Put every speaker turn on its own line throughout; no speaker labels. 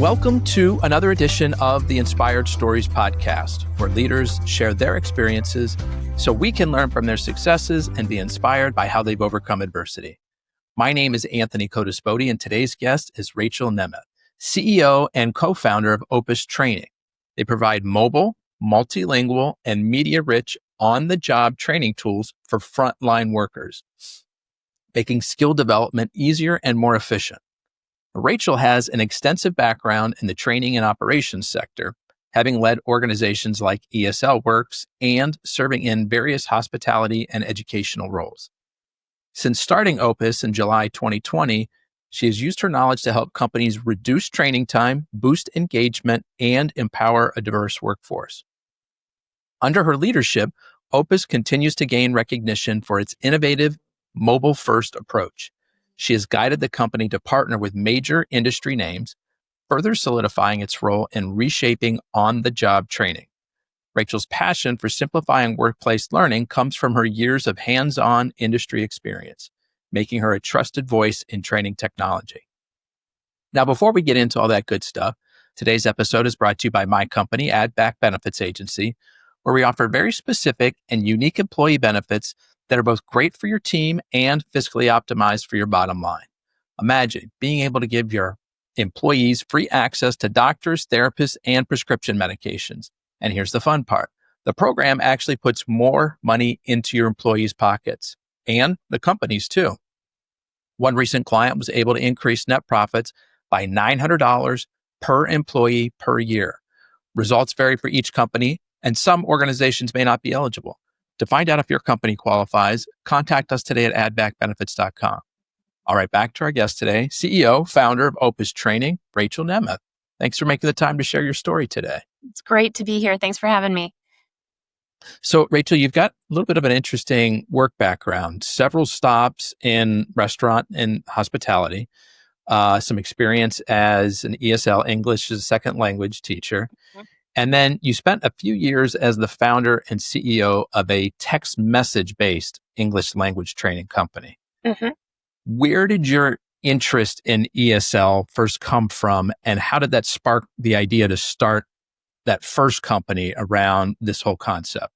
Welcome to another edition of the Inspired Stories podcast, where leaders share their experiences so we can learn from their successes and be inspired by how they've overcome adversity. My name is Anthony Codispoti, and today's guest is Rachael Nemeth, CEO and co-founder of Opus Training. They provide mobile, multilingual, and media-rich on-the-job training tools for frontline workers, making skill development easier and more efficient. Rachael has an extensive background in the training and operations sector, having led organizations like ESL Works and serving in various hospitality and educational roles. Since starting Opus in July 2020, she has used her knowledge to help companies reduce training time, boost engagement, and empower a diverse workforce. Under her leadership, Opus continues to gain recognition for its innovative, mobile-first approach. She has guided the company to partner with major industry names, further solidifying its role in reshaping on-the-job training. Rachael's passion for simplifying workplace learning comes from her years of hands-on industry experience, making her a trusted voice in training technology. Now, before we get into all that good stuff, today's episode is brought to you by my company, Add Back Benefits Agency, where we offer very specific and unique employee benefits that are both great for your team and fiscally optimized for your bottom line. Imagine being able to give your employees free access to doctors, therapists, and prescription medications. And here's the fun part. The program actually puts more money into your employees' pockets and the company's too. One recent client was able to increase net profits by $900 per employee per year. Results vary for each company, and some organizations may not be eligible. To find out if your company qualifies, contact us today at addbackbenefits.com. All right, back to our guest today, CEO, founder of Opus Training, Rachael Nemeth. Thanks for making the time to share your story today.
It's great to be here. Thanks for having me.
So, Rachael, you've got a little bit of an interesting work background, several stops in restaurant and hospitality, some experience as an ESL, English as a second language teacher. Mm-hmm. And then you spent a few years as the founder and CEO of a text message-based English language training company. Mm-hmm. Where did your interest in ESL first come from, and how did that spark the idea to start that first company around this whole concept?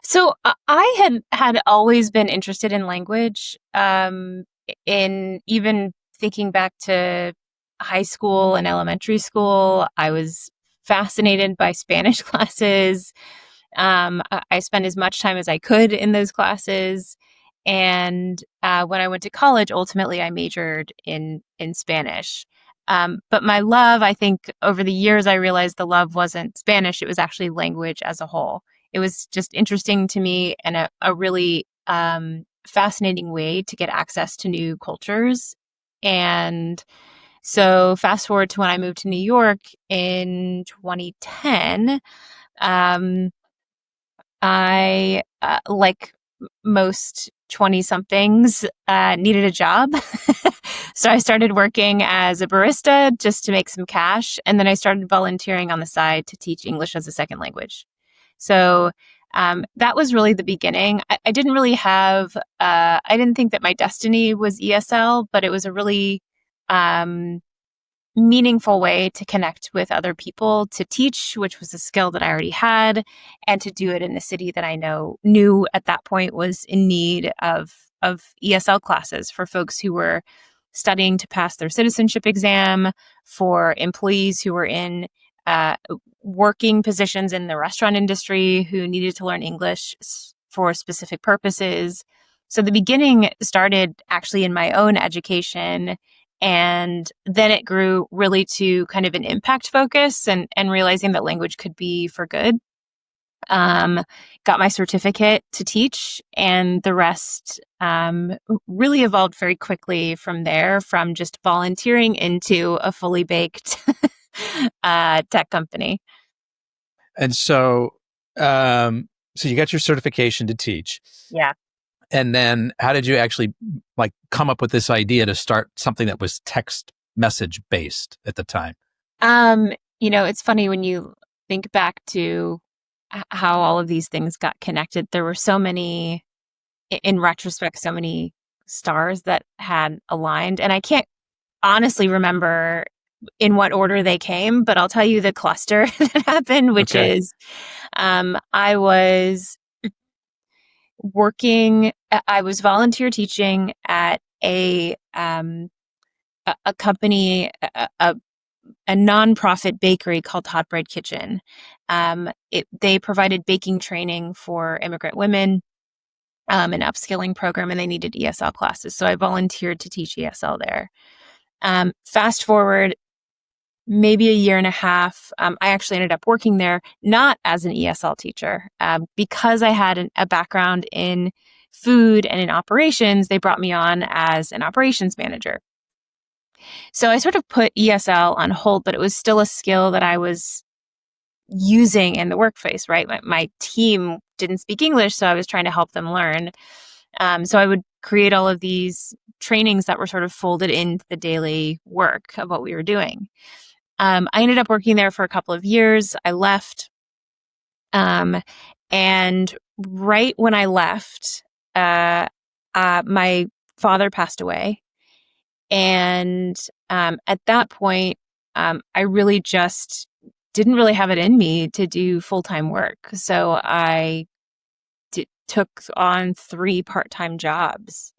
So I had always been interested in language, in even thinking back to high school and elementary school. I was fascinated by Spanish classes. I spent as much time as I could in those classes. And when I went to college, ultimately I majored in Spanish. But my love, I think over the years, I realized the love wasn't Spanish. It was actually language as a whole. It was just interesting to me and a really fascinating way to get access to new cultures. And so fast forward to when I moved to New York in 2010, I, like most 20-somethings, needed a job. So I started working as a barista just to make some cash. And then I started volunteering on the side to teach English as a second language. So that was really the beginning. I didn't really have, I didn't think that my destiny was ESL, but it was a really meaningful way to connect with other people, to teach, which was a skill that I already had, and to do it in a city that I knew at that point was in need of ESL classes for folks who were studying to pass their citizenship exam, for employees who were in working positions in the restaurant industry who needed to learn English for specific purposes. So the beginning started actually in my own education. And then it grew really to kind of an impact focus and realizing that language could be for good. Got my certificate to teach, and the rest really evolved very quickly from there, from just volunteering into a fully baked tech company.
And so you got your certification to teach.
Yeah.
And then how did you actually come up with this idea to start something that was text message based at the time?
It's funny when you think back to how all of these things got connected. There were so many, in retrospect, so many stars that had aligned. And I can't honestly remember in what order they came, but I'll tell you the cluster that happened, which is I was volunteer teaching at a company, a nonprofit bakery called Hot Bread Kitchen. They provided baking training for immigrant women, an upskilling program, and they needed ESL classes. So I volunteered to teach ESL there. Fast forward maybe a year and a half, I actually ended up working there, not as an ESL teacher. Because I had a background in food and in operations, they brought me on as an operations manager. So I sort of put ESL on hold, but it was still a skill that I was using in the workplace, right? My team didn't speak English, so I was trying to help them learn. So I would create all of these trainings that were sort of folded into the daily work of what we were doing. I ended up working there for a couple of years. I left. And right when I left, my father passed away. And at that point, I really just didn't really have it in me to do full-time work. So I took on 3 part-time jobs.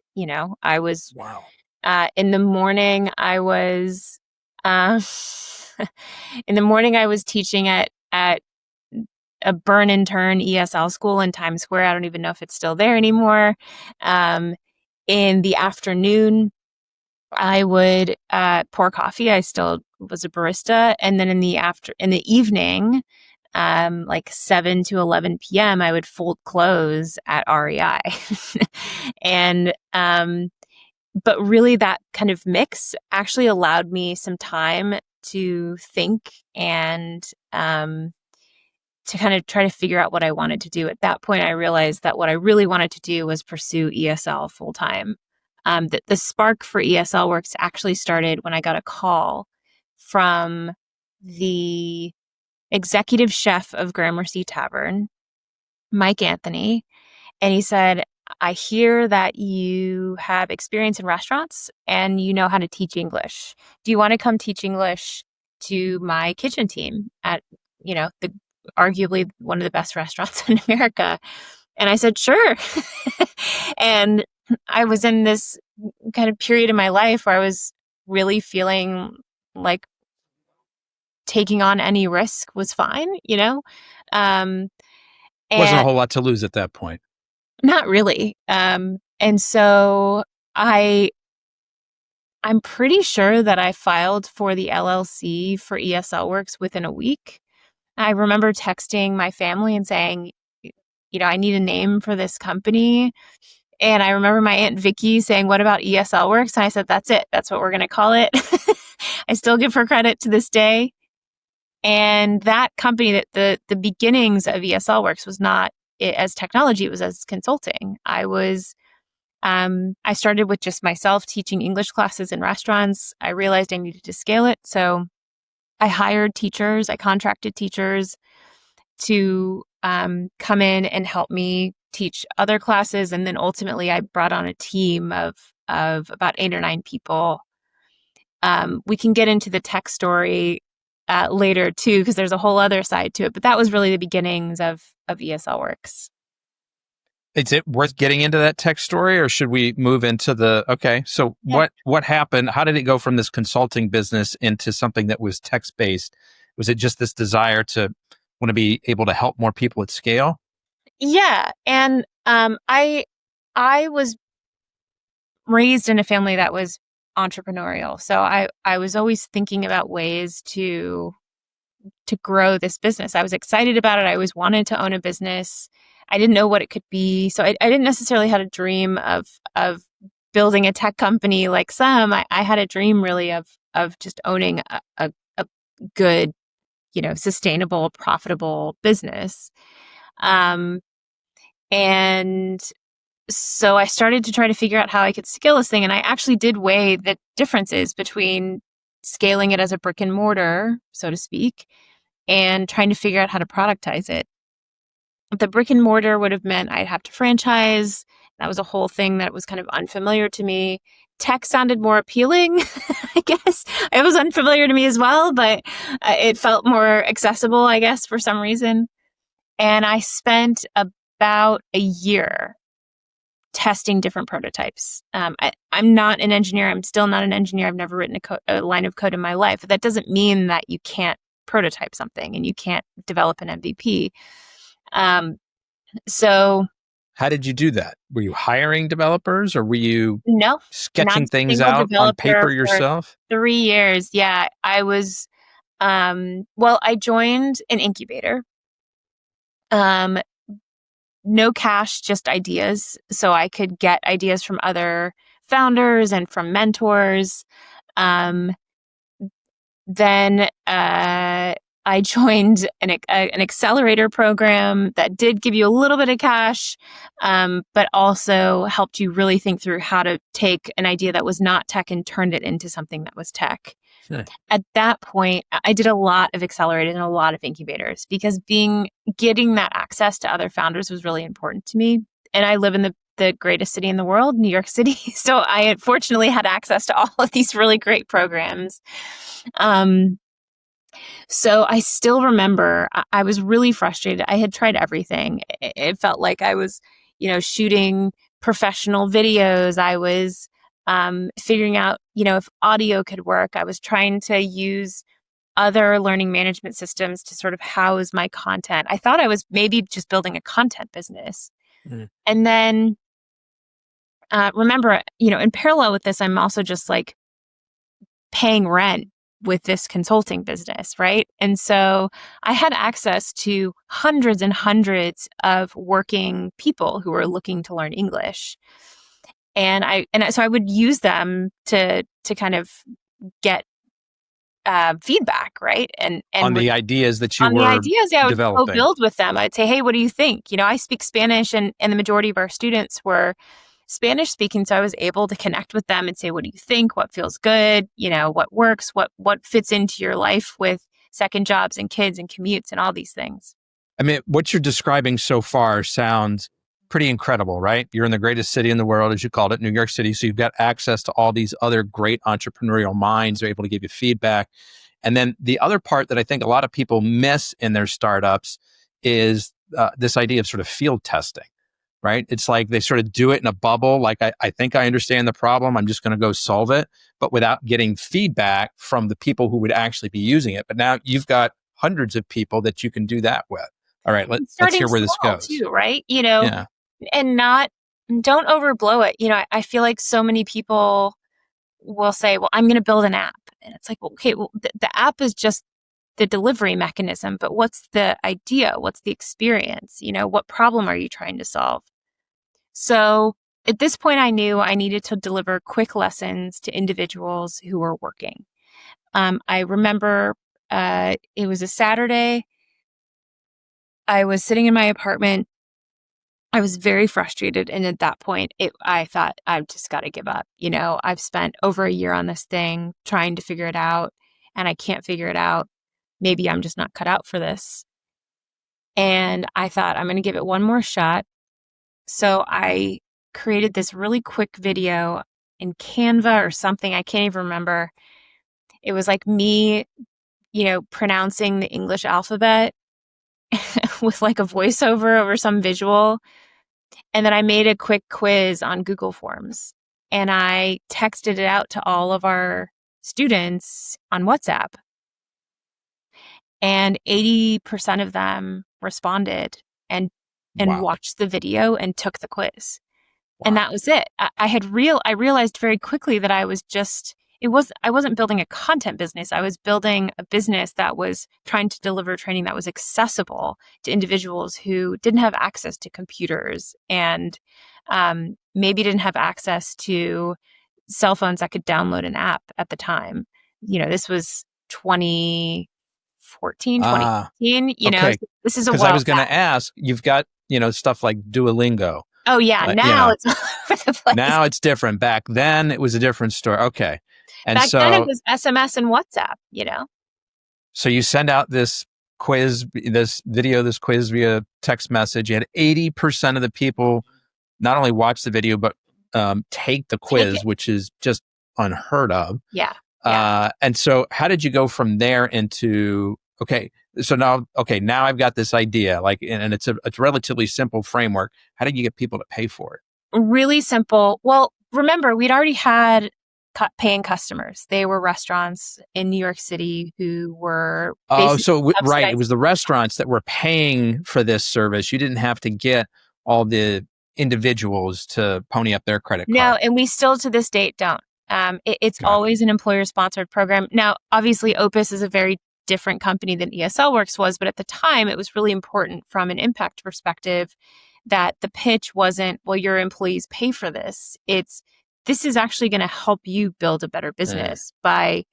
I was,
wow.
In the morning, I was, teaching at a burn and turn ESL school in Times Square. I don't even know if it's still there anymore. In the afternoon, I would pour coffee. I still was a barista. And then in the evening, like 7 to 11 p.m., I would fold clothes at REI. And, but really that kind of mix actually allowed me some time to think and, to kind of try to figure out what I wanted to do. At that point, I realized that what I really wanted to do was pursue ESL full time. The spark for ESL Works actually started when I got a call from the executive chef of Gramercy Tavern, Mike Anthony. And he said, I hear that you have experience in restaurants and you know how to teach English. Do you want to come teach English to my kitchen team at, the arguably one of the best restaurants in America? And I said, sure. And I was in this kind of period in my life where I was really feeling like taking on any risk was fine,
Wasn't a whole lot to lose at that point.
Not really. And so I'm pretty sure that I filed for the LLC for ESL Works within a week. I remember texting my family and saying, I need a name for this company. And I remember my Aunt Vicky saying, what about ESL Works? And I said, that's it. That's what we're going to call it. I still give her credit to this day. And that company, that the beginnings of ESL Works was not as technology, it was as consulting. I started with just myself teaching English classes in restaurants. I realized I needed to scale it. So I hired teachers, I contracted teachers to come in and help me teach other classes. And then ultimately I brought on a team of about 8 or 9 people. We can get into the tech story later too, because there's a whole other side to it. But that was really the beginnings of ESL Works.
Is it worth getting into that tech story, or should we move into so yeah. What happened? How did it go from this consulting business into something that was text-based? Was it just this desire to want to be able to help more people at scale?
Yeah. And I was raised in a family that was entrepreneurial. So I was always thinking about ways to grow this business. I was excited about it. I always wanted to own a business. I didn't know what it could be. So I didn't necessarily have a dream of building a tech company like some. I had a dream really of just owning a good, sustainable, profitable business. And so I started to try to figure out how I could scale this thing. And I actually did weigh the differences between scaling it as a brick and mortar, so to speak, and trying to figure out how to productize it. The brick and mortar would have meant I'd have to franchise. That was a whole thing that was kind of unfamiliar to me. tech sounded more appealing, I guess. It was unfamiliar to me as well, but it felt more accessible, I guess, for some reason. And I spent about a year testing different prototypes. I'm not an engineer. I'm still not an engineer. I've never written a line of code in my life. That doesn't mean that you can't prototype something and you can't develop an MVP. So
how did you do that? Were you hiring developers, or were you sketching things out on paper yourself?
3 years. Yeah, I was, I joined an incubator. No cash, just ideas. So I could get ideas from other founders and from mentors. Then I joined an accelerator program that did give you a little bit of cash, but also helped you really think through how to take an idea that was not tech and turned it into something that was tech.
Sure.
At that point, I did a lot of accelerators and a lot of incubators because getting that access to other founders was really important to me. And I live in the greatest city in the world, New York City. So I unfortunately had access to all of these really great programs. So I still remember I was really frustrated. I had tried everything. It felt like I was, shooting professional videos. I was figuring out, if audio could work. I was trying to use other learning management systems to sort of house my content. I thought I was maybe just building a content business. Mm. And then remember, in parallel with this, I'm also just like paying rent with this consulting business, right? And so I had access to hundreds and hundreds of working people who were looking to learn English. And so I would use them to kind of get feedback, right? And
on the ideas that you were
developing. I would go build with them. I'd say, hey, what do you think? I speak Spanish, and the majority of our students were Spanish speaking. So I was able to connect with them and say, what do you think? What feels good? What works? What fits into your life with second jobs and kids and commutes and all these things.
I mean, what you're describing so far sounds pretty incredible, right? You're in the greatest city in the world, as you called it, New York City. So you've got access to all these other great entrepreneurial minds who are able to give you feedback. And then the other part that I think a lot of people miss in their startups is this idea of sort of field testing. Right? It's like they sort of do it in a bubble. Like, I think I understand the problem. I'm just going to go solve it, but without getting feedback from the people who would actually be using it. But now you've got hundreds of people that you can do that with. All right, let's hear where this goes.
Too, right? And don't overblow it. I feel like so many people will say, well, I'm going to build an app. And it's like, well, okay, well, the app is just the delivery mechanism, but what's the idea? What's the experience? What problem are you trying to solve? So at this point, I knew I needed to deliver quick lessons to individuals who were working. I remember it was a Saturday. I was sitting in my apartment. I was very frustrated. And at that point, I thought, I've just got to give up. I've spent over a year on this thing trying to figure it out, and I can't figure it out. Maybe I'm just not cut out for this. And I thought, I'm going to give it one more shot. So I created this really quick video in Canva or something. I can't even remember. It was like me, pronouncing the English alphabet with like a voiceover over some visual. And then I made a quick quiz on Google Forms, and I texted it out to all of our students on WhatsApp. And 80% of them responded and
wow.
watched the video and took the quiz. Wow. And that was it. I realized very quickly that I wasn't building a content business. I was building a business that was trying to deliver training that was accessible to individuals who didn't have access to computers and maybe didn't have access to cell phones that could download an app at the time. This was 2014, 2015,
okay.
So this is a while.
Because I was going to ask, you've got, stuff like Duolingo.
Oh yeah. Now it's all over the place.
Now it's different. Back then it was a different story. Okay. And
back then it was SMS and WhatsApp,
So you send out this quiz, this quiz via text message. You had 80% of the people not only watch the video, but take the
Take
quiz,
it.
which is just unheard of.
Yeah.
And so how did you go from there into, now I've got this idea, and it's a relatively simple framework. How did you get people to pay for it?
Really simple. Well, remember, we'd already had paying customers. They were restaurants in New York City who were
Right.
subsidized.
It was the restaurants that were paying for this service. You didn't have to get all the individuals to pony up their credit card.
No, and we still to this date don't. It's always an employer-sponsored program. Now, obviously, Opus is a very different company than ESL Works was, but at the time, it was really important from an impact perspective that the pitch wasn't, well, your employees pay for this. This is actually going to help you build a better business by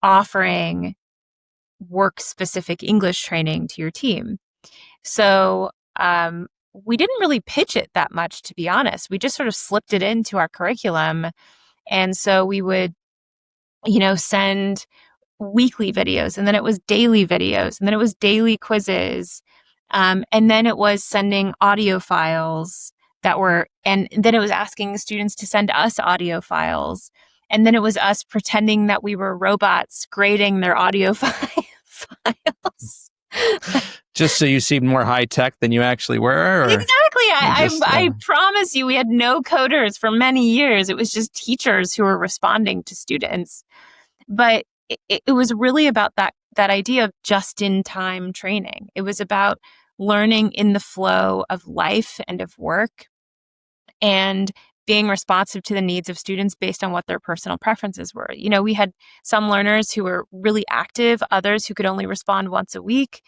offering work-specific English training to your team. So we didn't really pitch it that much, to be honest. We just sort of slipped it into our curriculum. And so we would, send weekly videos, and then it was daily videos, and then it was daily quizzes. And then it was sending audio files and then it was asking students to send us audio files. And then it was us pretending that we were robots grading their audio files.
Just so you seemed more high tech than you actually were?
Exactly. I promise you, we had no coders for many years. It was just teachers who were responding to students. But it was really about that idea of just-in-time training. It was about learning in the flow of life and of work and being responsive to the needs of students based on what their personal preferences were. We had some learners who were really active, others who could only respond once a week.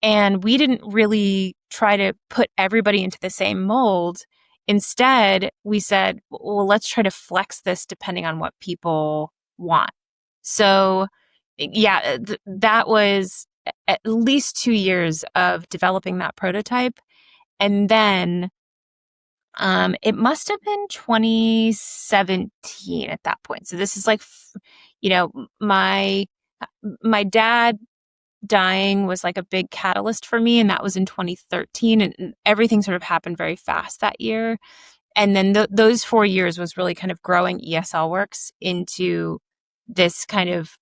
And we didn't really try to put everybody into the same mold. Instead, we said, well, let's try to flex this depending on what people want. So, that was at least 2 years of developing that prototype. And then it must have been 2017 at that point. So this is my dad dying was like a big catalyst for me. And that was in 2013. And everything sort of happened very fast that year. And then those 4 years was really kind of growing ESL Works into this kind of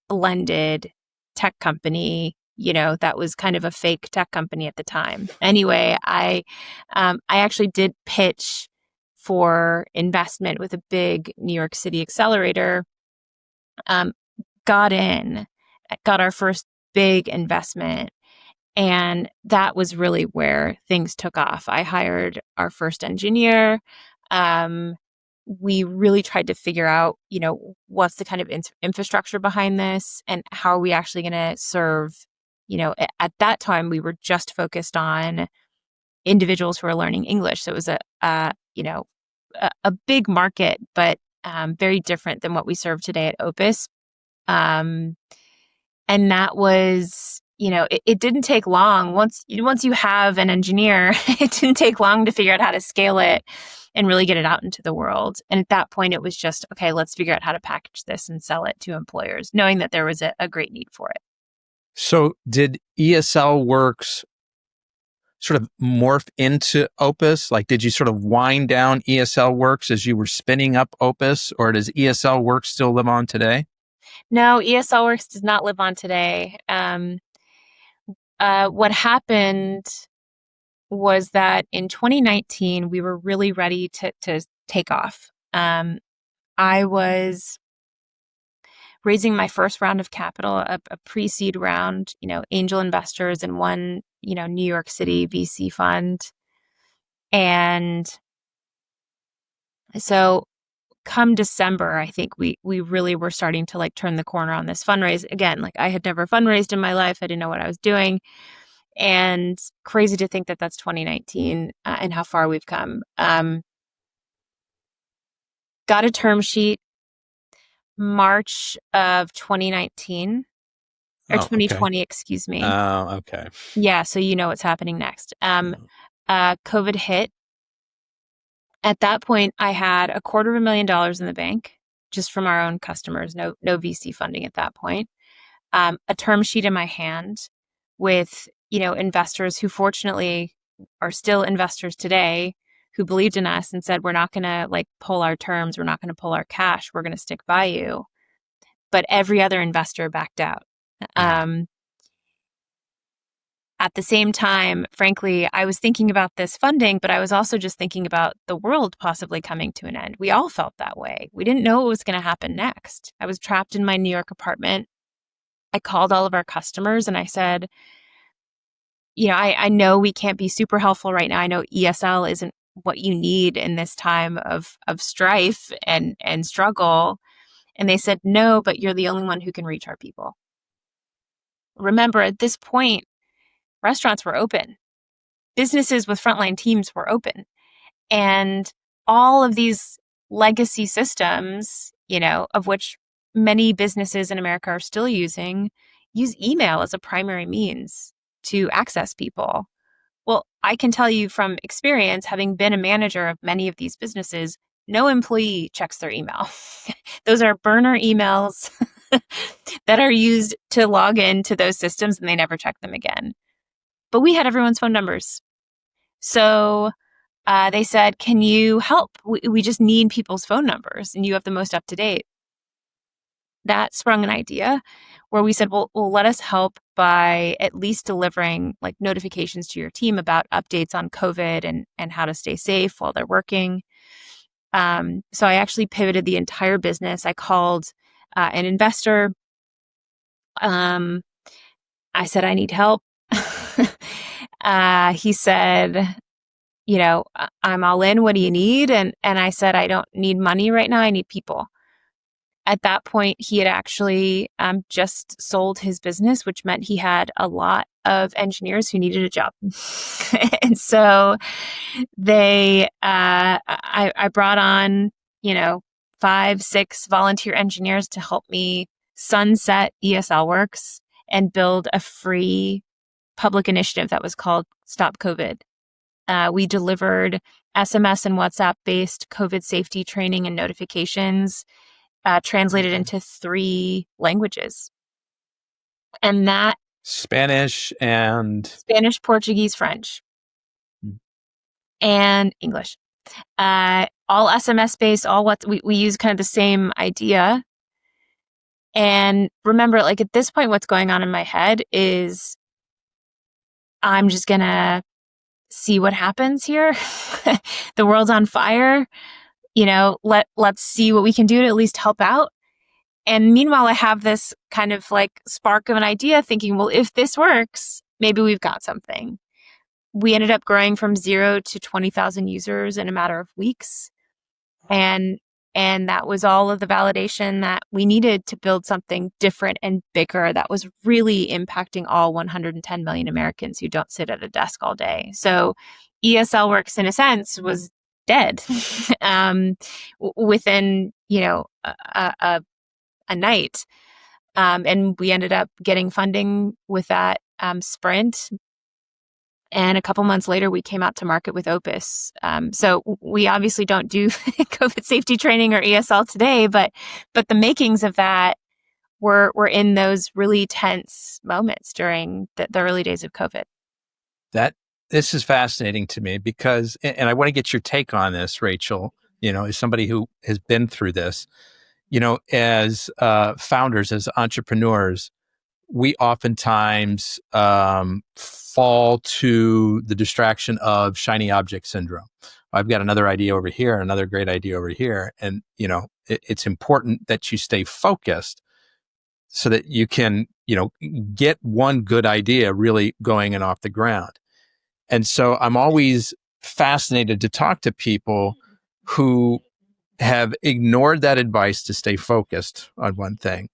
blended tech company, that was kind of a fake tech company at the time. Anyway, I actually did pitch for investment with a big New York City accelerator, got our first big investment. And that was really where things took off. I hired our first engineer. We really tried to figure out, what's the kind of infrastructure behind this and how are we actually going to serve, at that time, we were just focused on individuals who are learning English. So it was a big market, but very different than what we serve today at Opus. And that was, it didn't take long. Once you have an engineer, it didn't take long to figure out how to scale it and really get it out into the world. And at that point, it was just, okay, let's figure out how to package this and sell it to employers, knowing that there was a great need for it.
So did ESL Works sort of morph into Opus? Like, did you sort of wind down ESL Works as you were spinning up Opus, or does ESL Works still live on today?
No, ESL Works does not live on today. What happened was that in 2019, we were really ready to take off. I was raising my first round of capital, a pre-seed round, angel investors and one, New York City VC fund. And so come December, I think we really were starting to turn the corner on this fundraise. Again, I had never fundraised in my life. I didn't know what I was doing. And crazy to think that that's 2019 and how far we've come. Got a term sheet March of 2019 or 2020, excuse me.
Oh, okay.
Yeah. So what's happening next. COVID hit. At that point, I had $250,000 in the bank just from our own customers, no VC funding at that point. A term sheet in my hand with, investors who fortunately are still investors today who believed in us and said, we're not going to like pull our terms. We're not going to pull our cash. We're going to stick by you. But every other investor backed out. At the same time, frankly, I was thinking about this funding, but I was also just thinking about the world possibly coming to an end. We all felt that way. We didn't know what was going to happen next. I was trapped in my New York apartment. I called all of our customers and I said, I know we can't be super helpful right now. I know ESL isn't what you need in this time of strife and struggle. And they said, no, but you're the only one who can reach our people. Remember, at this point, restaurants were open. Businesses with frontline teams were open. And all of these legacy systems, of which many businesses in America are still using, use email as a primary means to access people. Well, I can tell you from experience, having been a manager of many of these businesses, no employee checks their email. Those are burner emails that are used to log into those systems and they never check them again. But we had everyone's phone numbers. So they said, can you help? We just need people's phone numbers and you have the most up to date. That sprung an idea where we said, well, let us help by at least delivering like notifications to your team about updates on COVID and how to stay safe while they're working. So I actually pivoted the entire business. I called an investor. I said, I need help. He said, I'm all in. What do you need? And I said, I don't need money right now. I need people. At that point, he had actually just sold his business, which meant he had a lot of engineers who needed a job. And so I brought on, 5, 6 volunteer engineers to help me sunset ESL Works and build a free public initiative that was called Stop COVID. We delivered SMS and WhatsApp-based COVID safety training and notifications, translated into 3 languages. And that
Spanish,
Portuguese, French, and English. All SMS based, all what we use kind of the same idea. And remember, like at this point, what's going on in my head is I'm just gonna see what happens here. The world's on fire. Let's see what we can do to at least help out. And meanwhile, I have this kind of like spark of an idea thinking, well, if this works, maybe we've got something. We ended up growing from 0 to 20,000 users in a matter of weeks. And that was all of the validation that we needed to build something different and bigger that was really impacting all 110 million Americans who don't sit at a desk all day. So ESL Works, in a sense, was dead within, a night. And we ended up getting funding with that sprint. And a couple months later, we came out to market with Opus. So we obviously don't do COVID safety training or ESL today, but the makings of that were in those really tense moments during the early days of COVID.
This is fascinating to me because, and I want to get your take on this, Rachael, as somebody who has been through this, as founders, as entrepreneurs, we oftentimes fall to the distraction of shiny object syndrome. I've got another idea over here, another great idea over here. And, it's important that you stay focused so that you can, get one good idea really going and off the ground. And so I'm always fascinated to talk to people who have ignored that advice to stay focused on one thing,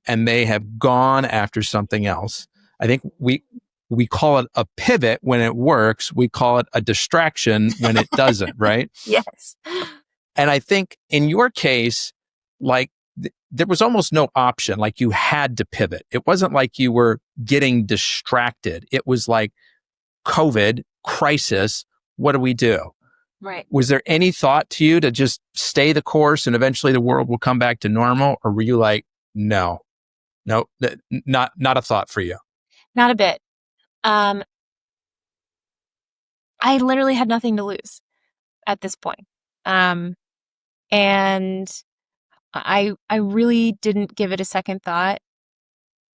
and they have gone after something else. I think we call it a pivot when it works. We call it a distraction when it doesn't, right?
Yes.
And I think in your case, like there was almost no option. Like you had to pivot. It wasn't like you were getting distracted. It was like COVID crisis. What do we do?
Right.
Was there any thought to you to just stay the course and eventually the world will come back to normal? Or were you like, no, not a thought for you?
Not a bit. I literally had nothing to lose. at this point. And I really didn't give it a second thought.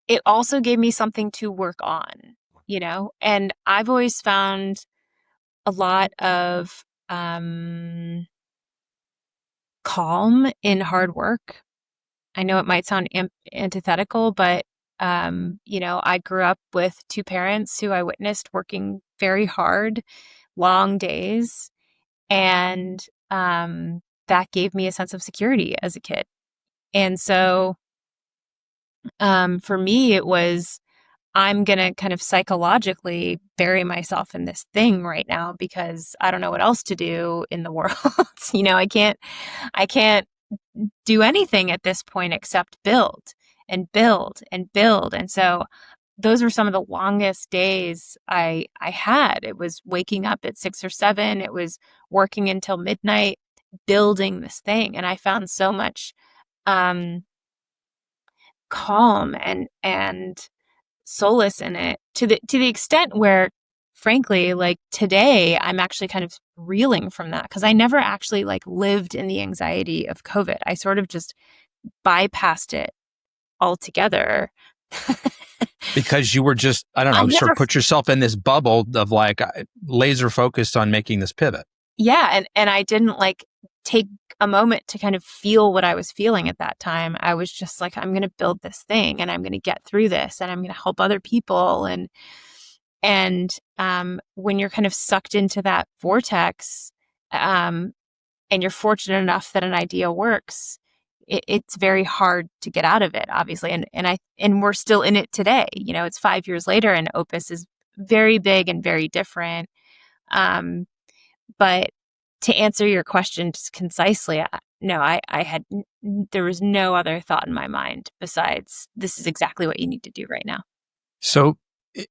It also gave me something to work on, and I've always found a lot of calm in hard work. I know it might sound antithetical, but I grew up with two parents who I witnessed working very hard, long days, and that gave me a sense of security as a kid. And so for me, it was, I'm going to kind of psychologically bury myself in this thing right now because I don't know what else to do in the world. I can't do anything at this point except build and build and build. And so those were some of the longest days I had. It was waking up at 6 or 7. It was working until midnight, building this thing. And I found so much calm and solace in it to the extent where, frankly, like today, I'm actually kind of reeling from that because I never actually like lived in the anxiety of COVID. I sort of just bypassed it altogether.
Because you were just, I don't know, sort of put yourself in this bubble of like laser focused on making this pivot.
Yeah. And I didn't like take a moment to kind of feel what I was feeling at that time. I was just like, I'm going to build this thing and I'm going to get through this and I'm going to help other people. And when you're kind of sucked into that vortex, and you're fortunate enough that an idea works, it's very hard to get out of it, obviously. And we're still in it today. It's 5 years later and Opus is very big and very different. But to answer your question just concisely, there was no other thought in my mind besides this is exactly what you need to do right now.
So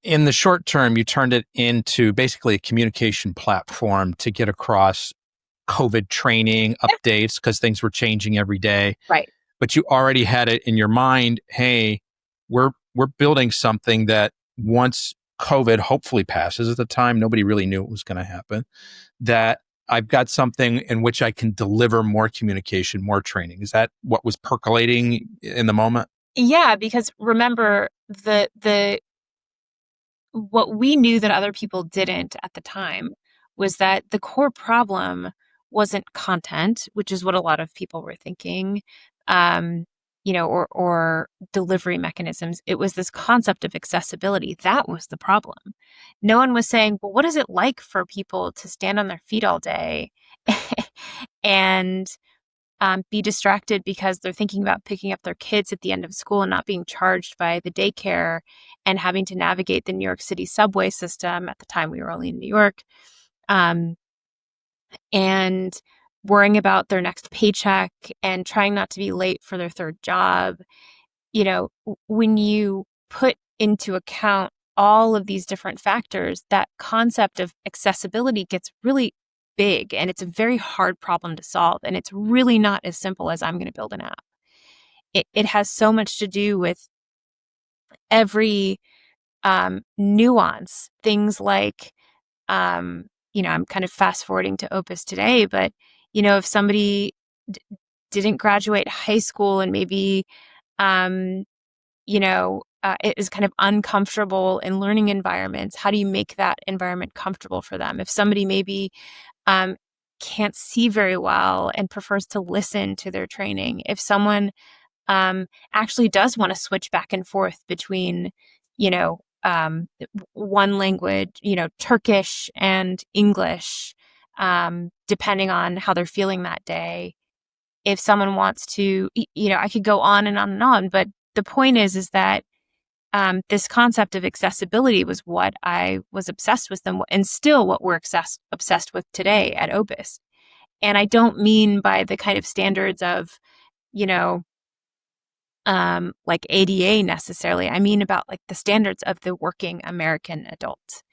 in the short term, you turned it into basically a communication platform to get across COVID training updates because things were changing every day.
Right.
But you already had it in your mind, hey, we're building something that once COVID hopefully passes, at the time, nobody really knew it was going to happen, that I've got something in which I can deliver more communication, more training. Is that what was percolating in the moment?
Yeah, because remember what we knew that other people didn't at the time was that the core problem wasn't content, which is what a lot of people were thinking, or delivery mechanisms. It was this concept of accessibility. That was the problem. No one was saying, well, what is it like for people to stand on their feet all day and be distracted because they're thinking about picking up their kids at the end of school and not being charged by the daycare and having to navigate the New York City subway system. At the time, we were only in New York. And worrying about their next paycheck and trying not to be late for their third job. When you put into account all of these different factors, that concept of accessibility gets really big and it's a very hard problem to solve. And it's really not as simple as I'm going to build an app. It has so much to do with every nuance, things like, I'm kind of fast forwarding to Opus today, but, if somebody didn't graduate high school and maybe, it is kind of uncomfortable in learning environments, how do you make that environment comfortable for them? If somebody maybe can't see very well and prefers to listen to their training, if someone actually does want to switch back and forth between, one language, Turkish and English, depending on how they're feeling that day. If someone wants to, I could go on and on and on, but the point is that this concept of accessibility was what I was obsessed with them and still what we're obsessed with today at Opus. And I don't mean by the kind of standards of, like ADA necessarily. I mean about like the standards of the working American adult.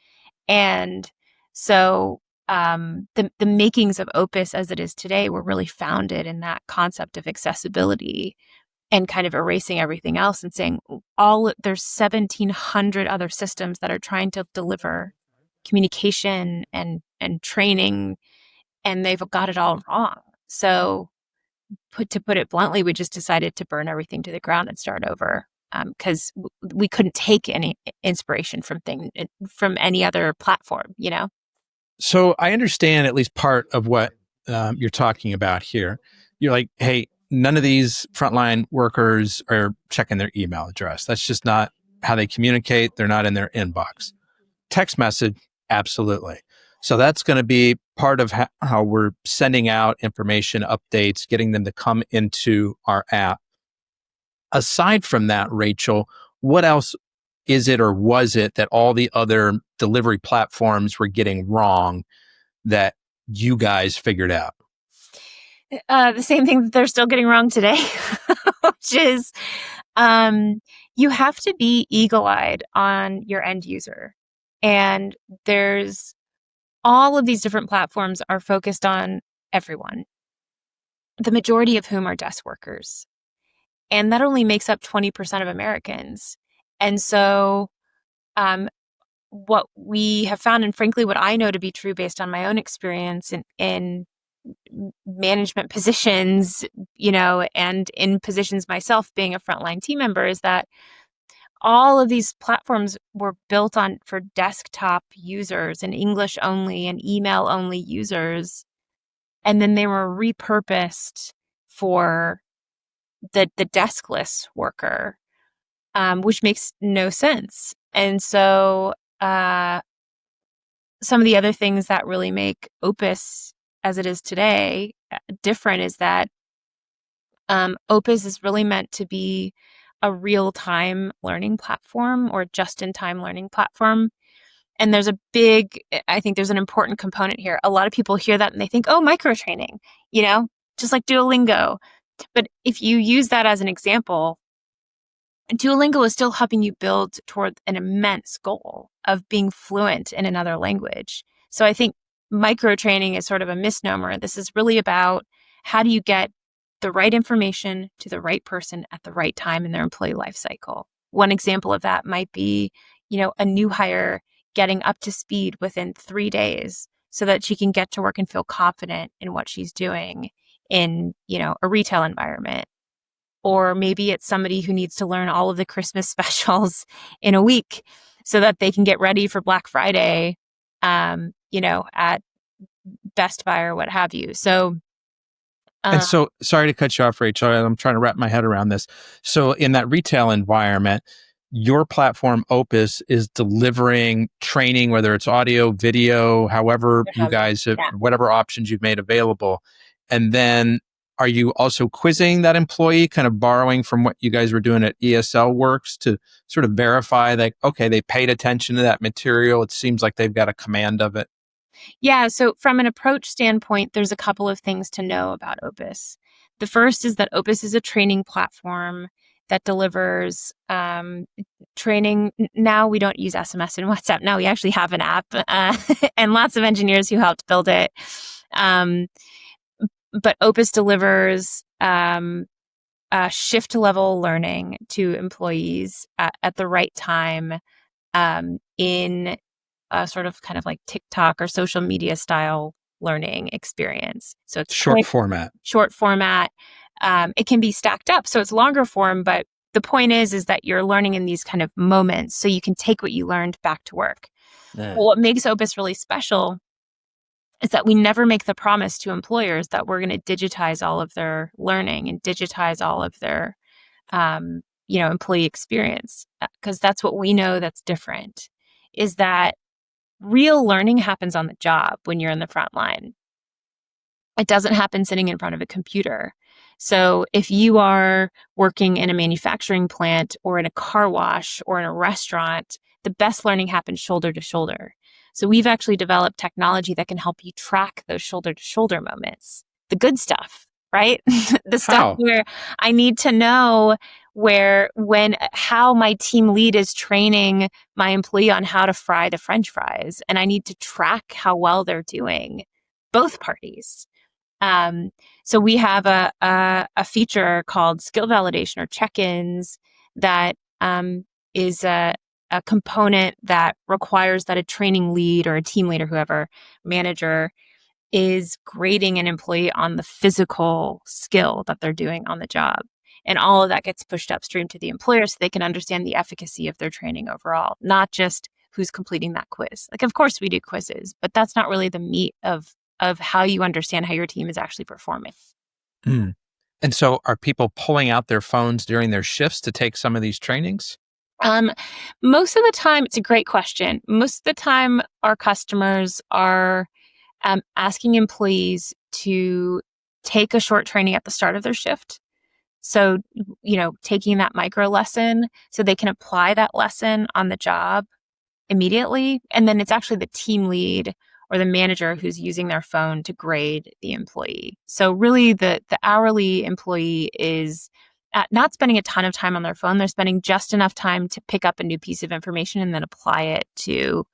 And so the makings of Opus as it is today were really founded in that concept of accessibility and kind of erasing everything else and saying there's 1,700 other systems that are trying to deliver communication and training and they've got it all wrong. So to put it bluntly, we just decided to burn everything to the ground and start over, because we couldn't take any inspiration from any other platform, you know?
So I understand at least part of what you're talking about here. You're like, hey, none of these frontline workers are checking their email address. That's just not how they communicate. They're not in their inbox. Text message, absolutely. So that's going to be part of how we're sending out information updates, getting them to come into our app. Aside from that, Rachel, what else is it or was it that all the other delivery platforms were getting wrong that you guys figured out?
The same thing that they're still getting wrong today, which is you have to be eagle-eyed on your end user. And there's all of these different platforms are focused on everyone, the majority of whom are desk workers. And that only makes up 20% of Americans. And so what we have found, and frankly, what I know to be true based on my own experience in management positions, and in positions myself being a frontline team member, is that all of these platforms were built for desktop users and English only and email only users. And then they were repurposed for the deskless worker, which makes no sense. And so some of the other things that really make Opus as it is today different is that Opus is really meant to be a real-time learning platform or just-in-time learning platform. And I think there's an important component here. A lot of people hear that and they think, oh, micro training, just like Duolingo. But if you use that as an example, Duolingo is still helping you build toward an immense goal of being fluent in another language. So I think micro training is sort of a misnomer. This is really about how do you get the right information to the right person at the right time in their employee life cycle. One example of that might be, a new hire getting up to speed within 3 days so that she can get to work and feel confident in what she's doing in, a retail environment. Or maybe it's somebody who needs to learn all of the Christmas specials in a week so that they can get ready for Black Friday, at Best Buy or what have you. So,
and so, sorry to cut you off, Rachel. I'm trying to wrap my head around this. So in that retail environment, your platform, Opus, is delivering training, whether it's audio, video, however you guys have, whatever options you've made available. And then are you also quizzing that employee, kind of borrowing from what you guys were doing at ESL Works to sort of verify that, okay, they paid attention to that material. It seems like they've got a command of it.
Yeah. So from an approach standpoint, there's a couple of things to know about Opus. The first is that Opus is a training platform that delivers training. Now we don't use SMS and WhatsApp. Now we actually have an app and lots of engineers who helped build it. But Opus delivers shift level learning to employees at the right time in a sort of kind of like TikTok or social media style learning experience. So it's
short format.
It can be stacked up. So it's longer form, but the point is that you're learning in these kind of moments so you can take what you learned back to work. Yeah. Well, what makes Opus really special is that we never make the promise to employers that we're going to digitize all of their learning and digitize all of their, employee experience. Because that's what we know that's different, is that real learning happens on the job when you're in the front line. It doesn't happen sitting in front of a computer. So if you are working in a manufacturing plant or in a car wash or in a restaurant, the best learning happens shoulder to shoulder. So we've actually developed technology that can help you track those shoulder to shoulder moments, the good stuff, right? The stuff where I need to know how my team lead is training my employee on how to fry the French fries, and I need to track how well they're doing, both parties. So we have a feature called skill validation or check-ins that is a component that requires that a training lead or a team leader, whoever, manager, is grading an employee on the physical skill that they're doing on the job. And all of that gets pushed upstream to the employer so they can understand the efficacy of their training overall, not just who's completing that quiz. Like, of course we do quizzes, but that's not really the meat of how you understand how your team is actually performing.
Mm. And so are people pulling out their phones during their shifts to take some of these trainings?
Most of the time, it's a great question. Most of the time, our customers are asking employees to take a short training at the start of their shift. So, taking that micro lesson so they can apply that lesson on the job immediately. And then it's actually the team lead or the manager who's using their phone to grade the employee. So really the hourly employee is not spending a ton of time on their phone. They're spending just enough time to pick up a new piece of information and then apply it to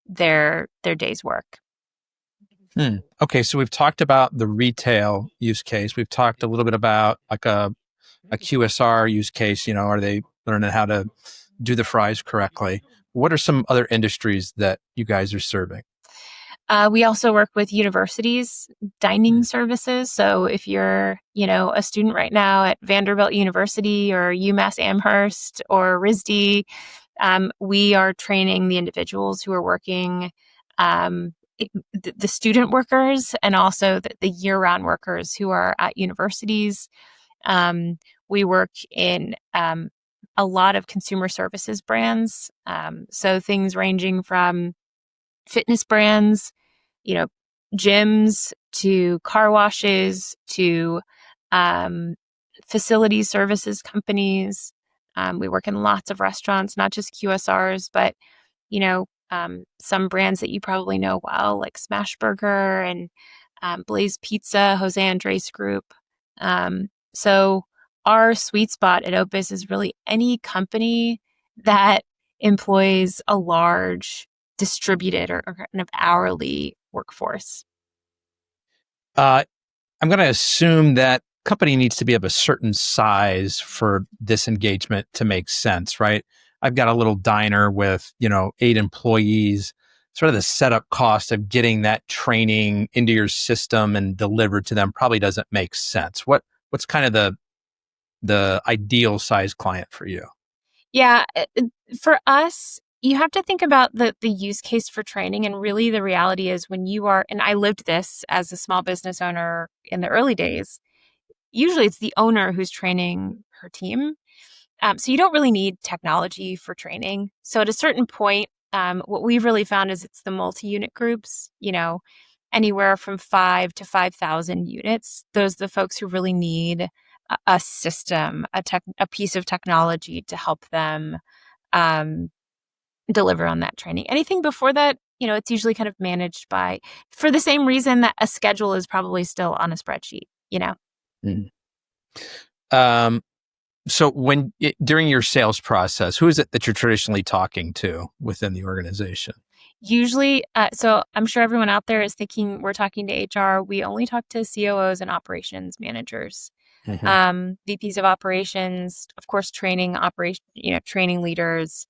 their day's work.
Okay, so we've talked about the retail use case. We've talked a little bit about like a QSR use case. Are they learning how to do the fries correctly? What are some other industries that you guys are serving?
We also work with universities, dining services. So if you're, a student right now at Vanderbilt University or UMass Amherst or RISD, we are training the individuals who are working, the student workers and also the year-round workers who are at universities. We work in a lot of consumer services brands. So things ranging from fitness brands, gyms to car washes to facility services companies. We work in lots of restaurants, not just QSRs, but, some brands that you probably know well, like Smashburger and Blaze Pizza, Jose Andres Group. So our sweet spot at Opus is really any company that employs a large distributed or kind of hourly workforce.
I'm going to assume that company needs to be of a certain size for this engagement to make sense, right? I've got a little diner with, 8 employees. Sort of the setup cost of getting that training into your system and delivered to them probably doesn't make sense. What's kind of the ideal size client for you?
Yeah, for us, you have to think about the use case for training. And really the reality is when you are, and I lived this as a small business owner in the early days, usually it's the owner who's training her team. So you don't really need technology for training. So at a certain point, what we've really found is it's the multi-unit groups, anywhere from 5 to 5,000 units. Those are the folks who really need a system, a piece of technology to help them deliver on that training. Anything before that, it's usually kind of managed for the same reason that a schedule is probably still on a spreadsheet,
Mm. So during your sales process, who is it that you're traditionally talking to within the organization?
Usually, so I'm sure everyone out there is thinking we're talking to HR. We only talk to COOs and operations managers, VPs of operations, of course, training leaders.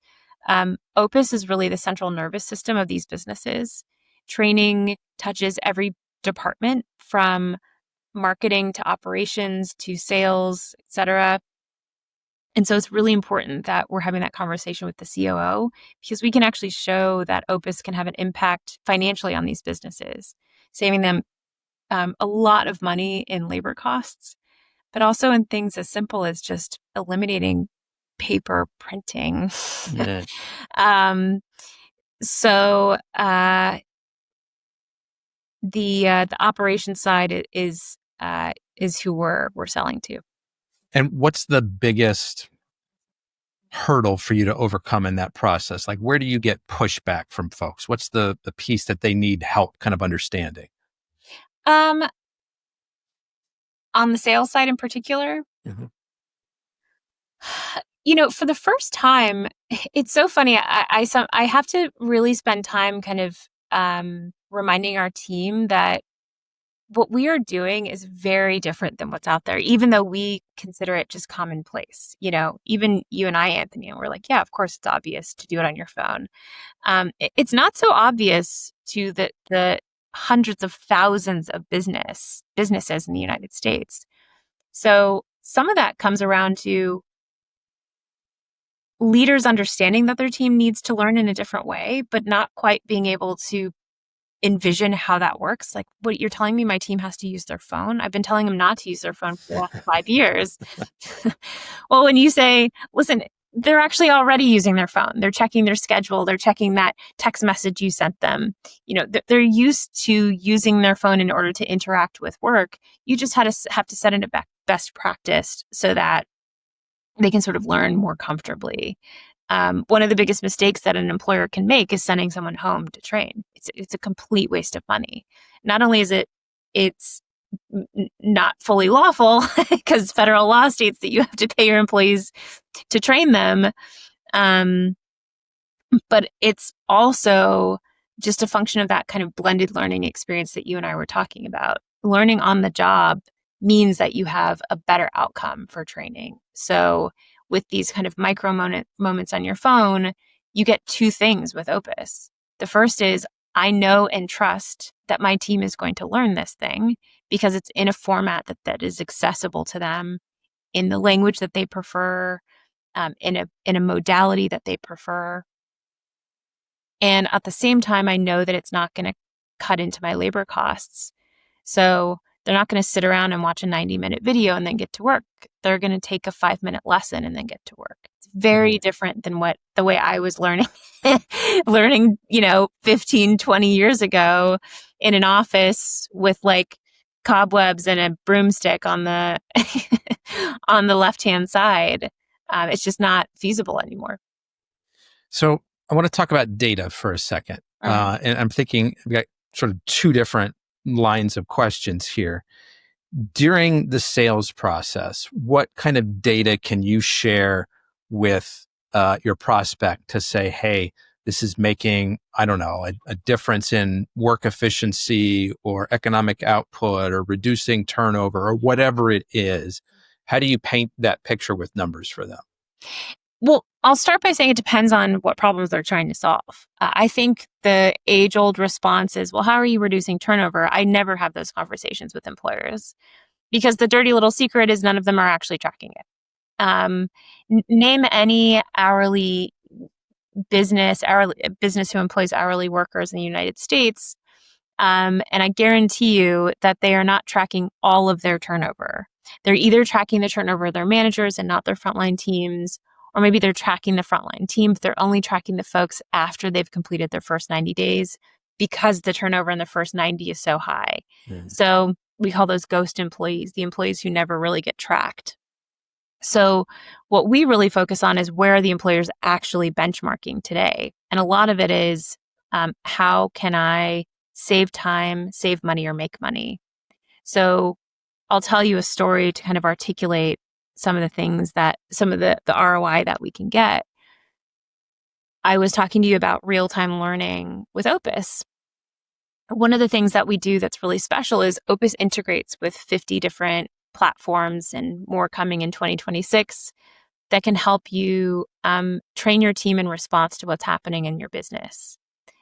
Opus is really the central nervous system of these businesses. Training touches every department from marketing to operations to sales, et cetera. And so it's really important that we're having that conversation with the COO because we can actually show that Opus can have an impact financially on these businesses, saving them a lot of money in labor costs, but also in things as simple as just eliminating paper printing.
Yeah.
So the operations side is who we're selling to.
And what's the biggest hurdle for you to overcome in that process? Like, where do you get pushback from folks? What's the piece that they need help kind of understanding?
On the sales side in particular, for the first time, it's so funny. I have to really spend time kind of reminding our team that what we are doing is very different than what's out there, even though we consider it just commonplace. Even you and I, Anthony, and we're like, yeah, of course it's obvious to do it on your phone. It's not so obvious to the hundreds of thousands of businesses in the United States. So some of that comes around to leaders understanding that their team needs to learn in a different way, but not quite being able to envision how that works. Like, what, you're telling me my team has to use their phone? I've been telling them not to use their phone for the last 5 years. Well, when you say, listen, they're actually already using their phone. They're checking their schedule. They're checking that text message you sent them. They're used to using their phone in order to interact with work. You just have to set in a best practice so that they can sort of learn more comfortably. One of the biggest mistakes that an employer can make is sending someone home to train. It's a complete waste of money. Not only is it's not fully lawful because federal law states that you have to pay your employees to train them, but it's also just a function of that kind of blended learning experience that you and I were talking about. Learning on the job means that you have a better outcome for training. So with these kind of micro moments on your phone, you get two things with Opus. The first is, I know and trust that my team is going to learn this thing because it's in a format that is accessible to them, in the language that they prefer, in a modality that they prefer. And at the same time, I know that it's not going to cut into my labor costs. So they're not going to sit around and watch a 90-minute video and then get to work. They're going to take a 5-minute lesson and then get to work. It's very different than the way I was learning, 15, 20 years ago in an office with like cobwebs and a broomstick on the on the left-hand side. It's just not feasible anymore.
So I want to talk about data for a second. And I'm thinking I've got sort of two different lines of questions here. During the sales process, what kind of data can you share with your prospect to say, hey, this is making, I don't know, a difference in work efficiency or economic output or reducing turnover or whatever it is? How do you paint that picture with numbers for them?
Well, I'll start by saying it depends on what problems they're trying to solve. I think the age-old response is, well, how are you reducing turnover? I never have those conversations with employers because the dirty little secret is none of them are actually tracking it. Name any business who employs hourly workers in the United States, and I guarantee you that they are not tracking all of their turnover. They're either tracking the turnover of their managers and not their frontline teams, or maybe they're tracking the frontline team, but they're only tracking the folks after they've completed their first 90 days because the turnover in the first 90 is so high. So we call those ghost employees, the employees who never really get tracked. So what we really focus on is where are the employers actually benchmarking today? And a lot of it is, how can I save time, save money, or make money? So I'll tell you a story to kind of articulate some of the things some of the ROI that we can get. I was talking to you about real-time learning with Opus. One of the things that we do that's really special is Opus integrates with 50 different platforms and more coming in 2026 that can help you train your team in response to what's happening in your business.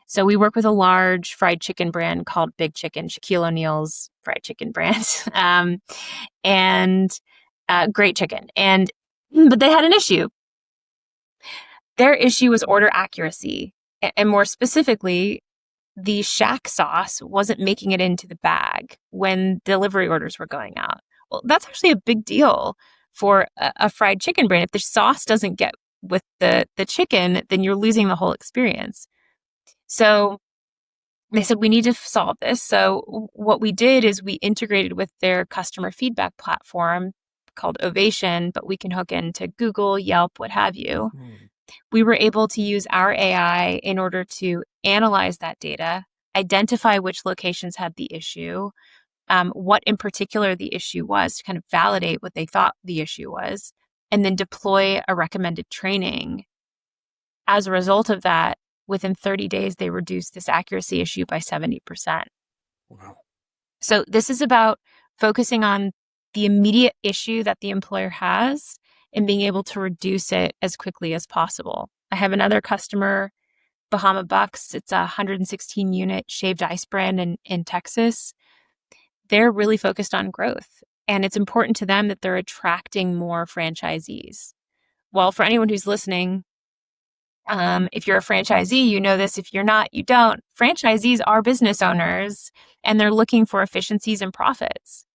So we work with a large fried chicken brand called Big Chicken, Shaquille O'Neal's fried chicken brand, and great chicken. But they had an issue. Their issue was order accuracy. And more specifically, the Shack sauce wasn't making it into the bag when delivery orders were going out. Well, that's actually a big deal for a fried chicken brand. If the sauce doesn't get with the chicken, then you're losing the whole experience. So they said, we need to solve this. So what we did is we integrated with their customer feedback platform called Ovation, but we can hook into Google, Yelp, what have you. We were able to use our AI in order to analyze that data, identify which locations had the issue, what in particular the issue was, to kind of validate what they thought the issue was, and then deploy a recommended training. As a result of that, within 30 days, they reduced this accuracy issue by 70%.
Wow.
So this is about focusing on the immediate issue that the employer has and being able to reduce it as quickly as possible. I have another customer Bahama Bucks, it's a 116 unit shaved ice brand in Texas. They're really focused on growth, and it's important to them that they're attracting more franchisees. Well, for anyone who's listening, if you're a franchisee, you know this. If you're not, you don't. Franchisees are business owners, and they're looking for efficiencies and profits.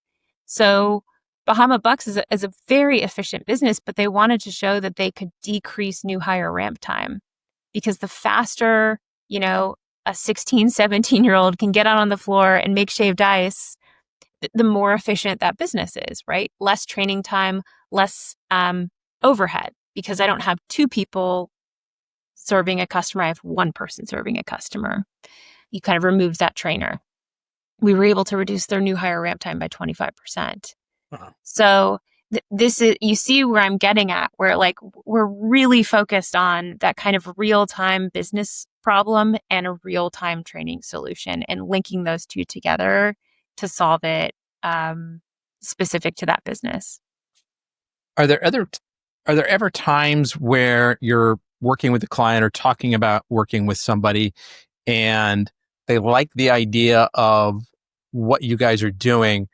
So Bahama Bucks is a very efficient business, but they wanted to show that they could decrease new hire ramp time, because the faster, a 16, 17-year-old can get out on the floor and make shaved ice, the more efficient that business is, right? Less training time, less overhead, because I don't have two people serving a customer. I have one person serving a customer. You kind of remove that trainer. We were able to reduce their new hire ramp time by 25%. Uh-huh. So this is, you see where I'm getting at, where we're really focused on that kind of real-time business problem and a real-time training solution, and linking those two together to solve it specific to that business.
Are there ever times where you're working with a client or talking about working with somebody and they like the idea of what you guys are doing,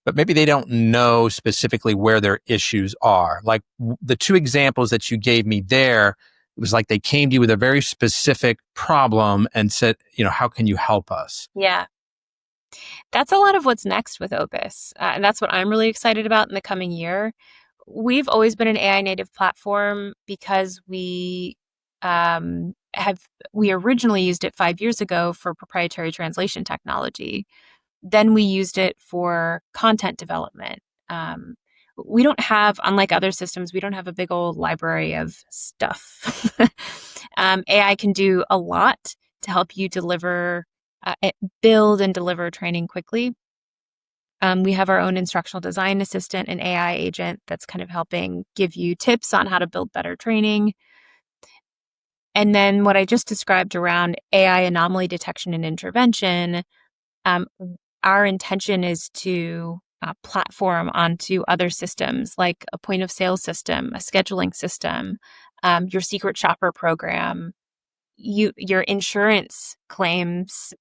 but maybe they don't know specifically where their issues are? Like the two examples that you gave me there, it was like they came to you with a very specific problem and said, how can you help us?
Yeah. That's a lot of what's next with Opus. And that's what I'm really excited about in the coming year. We've always been an AI native platform because we originally used it 5 years ago for proprietary translation technology. Then we used it for content development. We don't have, unlike other systems, we don't have a big old library of stuff. AI can do a lot to help you build and deliver training quickly. We have our own instructional design assistant and AI agent that's kind of helping give you tips on how to build better training. And then what I just described around AI anomaly detection and intervention, our intention is to platform onto other systems like a point of sale system, a scheduling system, your secret shopper program, your insurance claims,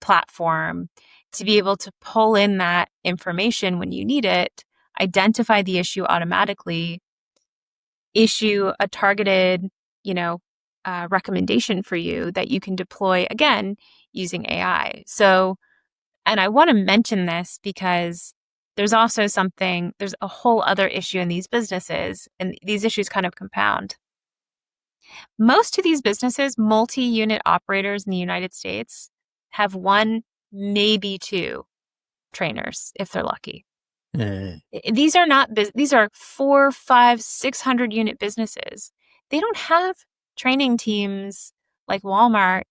platform, to be able to pull in that information when you need it, identify the issue automatically, issue a targeted, recommendation for you that you can deploy again using AI. So, and I want to mention this because there's a whole other issue in these businesses, and these issues kind of compound. Most of these businesses, multi-unit operators in the United States, have one, maybe two trainers if they're lucky. These are 4, 5, 600 unit businesses. They don't have training teams like Walmart,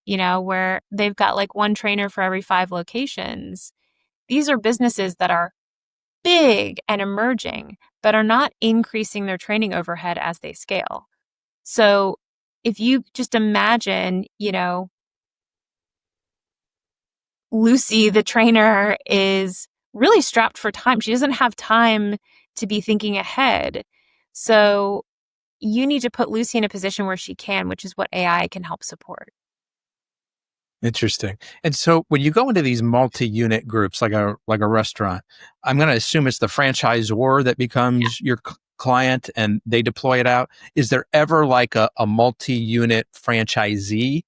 where they've got like one trainer for every 5 locations. These are businesses that are big and emerging, but are not increasing their training overhead as they scale. So if you just imagine, Lucy, the trainer, is really strapped for time. She doesn't have time to be thinking ahead. So you need to put Lucy in a position where she can, which is what AI can help support.
Interesting. And so when you go into these multi-unit groups, like a restaurant, I'm going to assume it's the franchisor that becomes your client and they deploy it out. Is there ever like a multi-unit franchisee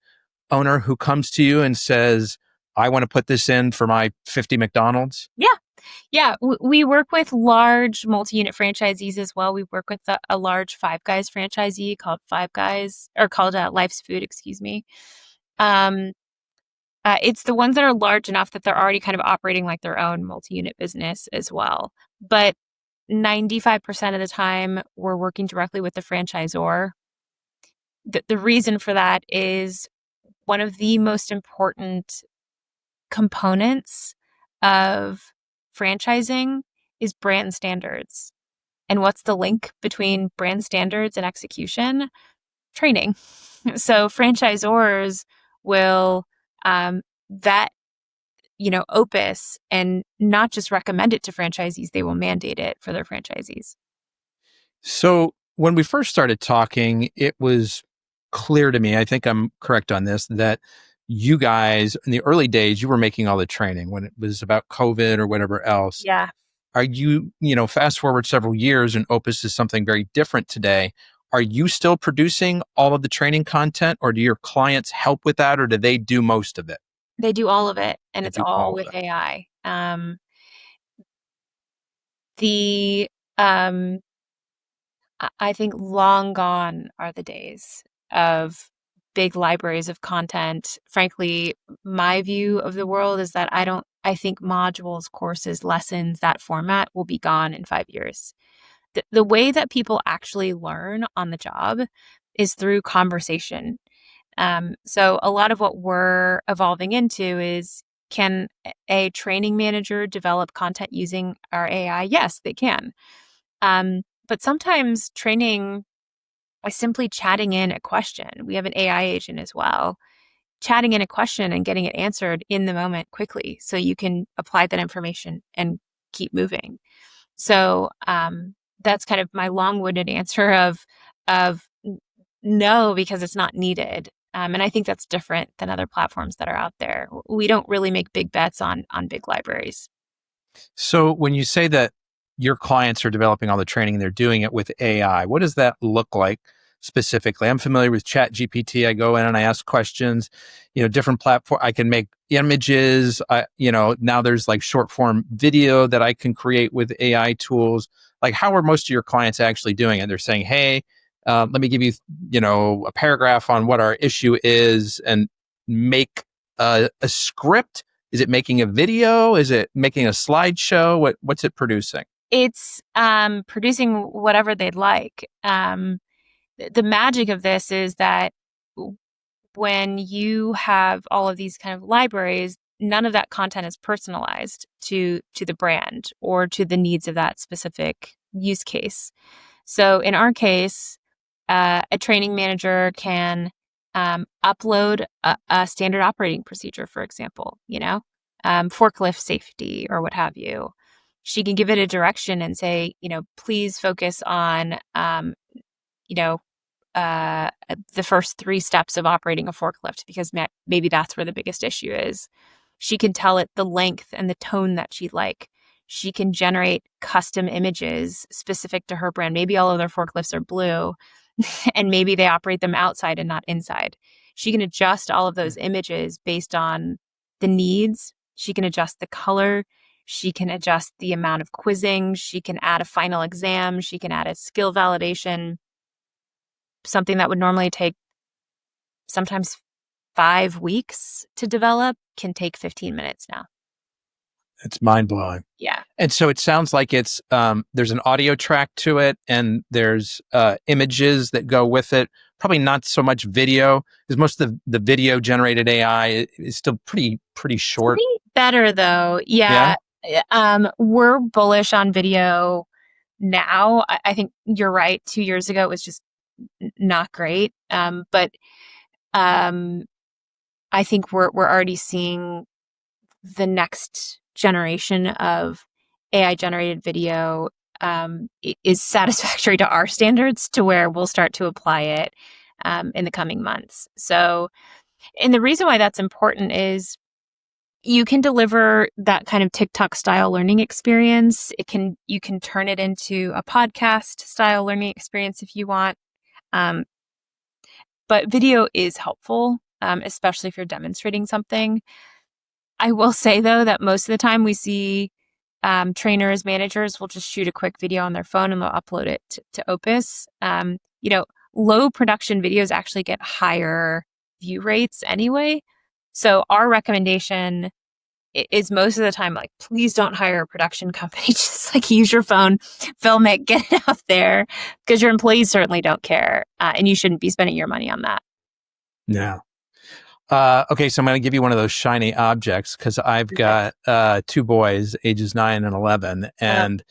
owner who comes to you and says, I want to put this in for my 50 McDonald's?
Yeah. We work with large multi-unit franchisees as well. We work with a large Five Guys franchisee called Life's Food, excuse me. It's the ones that are large enough that they're already kind of operating like their own multi-unit business as well. But 95% of the time, we're working directly with the franchisor. The reason for that is one of the most important components of franchising is brand standards. And what's the link between brand standards and execution? Training. So franchisors will vet, Opus, and not just recommend it to franchisees, they will mandate it for their franchisees.
So when we first started talking, it was clear to me, I think I'm correct on this, that you guys in the early days, you were making all the training when it was about COVID or whatever else.
Yeah.
Are you, fast forward several years and Opus is something very different today. Are you still producing all of the training content, or do your clients help with that, or do they do most of it?
They do all of it, and
They
it's
do
all
all of
with
it.
AI. The um, I think long gone are the days of big libraries of content. Frankly, my view of the world is that I think modules, courses, lessons, that format will be gone in 5 years. The way that people actually learn on the job is through conversation. So a lot of what we're evolving into is, can a training manager develop content using our AI? Yes, they can. But sometimes training by simply chatting in a question. We have an AI agent as well, chatting in a question and getting it answered in the moment quickly so you can apply that information and keep moving. So that's kind of my long-winded answer of no, because it's not needed. And I think that's different than other platforms that are out there. We don't really make big bets on big libraries.
So when you say that your clients are developing all the training and they're doing it with AI, what does that look like specifically? I'm familiar with Chat GPT. I go in and I ask questions, different platform. I can make images. Now there's like short form video that I can create with AI tools. Like, how are most of your clients actually doing it? They're saying, hey, let me give you, a paragraph on what our issue is and make a script. Is it making a video? Is it making a slideshow? What's it producing?
It's producing whatever they'd like. The magic of this is that when you have all of these kind of libraries, none of that content is personalized to the brand or to the needs of that specific use case. So in our case, a training manager can upload a standard operating procedure, for example, forklift safety or what have you. She can give it a direction and say, please focus on, the first 3 steps of operating a forklift, because maybe that's where the biggest issue is. She can tell it the length and the tone that she'd like. She can generate custom images specific to her brand. Maybe all of their forklifts are blue and maybe they operate them outside and not inside. She can adjust all of those images based on the needs. She can adjust the color. She can adjust the amount of quizzing. She can add a final exam. She can add a skill validation. Something that would normally take sometimes 5 weeks to develop can take 15 minutes now.
It's mind blowing.
Yeah.
And so it sounds like it's there's an audio track to it, and there's images that go with it. Probably not so much video, because most of the video generated AI is still pretty short.
Pretty better though. Yeah. We're bullish on video now. I think you're right. 2 years ago, it was just not great. But I think we're already seeing the next generation of AI generated video is satisfactory to our standards, to where we'll start to apply it in the coming months. So, and the reason why that's important is you can deliver that kind of TikTok style learning experience. You can turn it into a podcast style learning experience if you want. But video is helpful, especially if you're demonstrating something. I will say, though, that most of the time we see trainers, managers will just shoot a quick video on their phone and they'll upload it to Opus. Low production videos actually get higher view rates anyway. So our recommendation is most of the time, like, please don't hire a production company. Just like use your phone, film it, get it out there, because your employees certainly don't care. And you shouldn't be spending your money on that.
No. Okay, so I'm going to give you one of those shiny objects, because I've got 2 boys, ages 9 and 11, and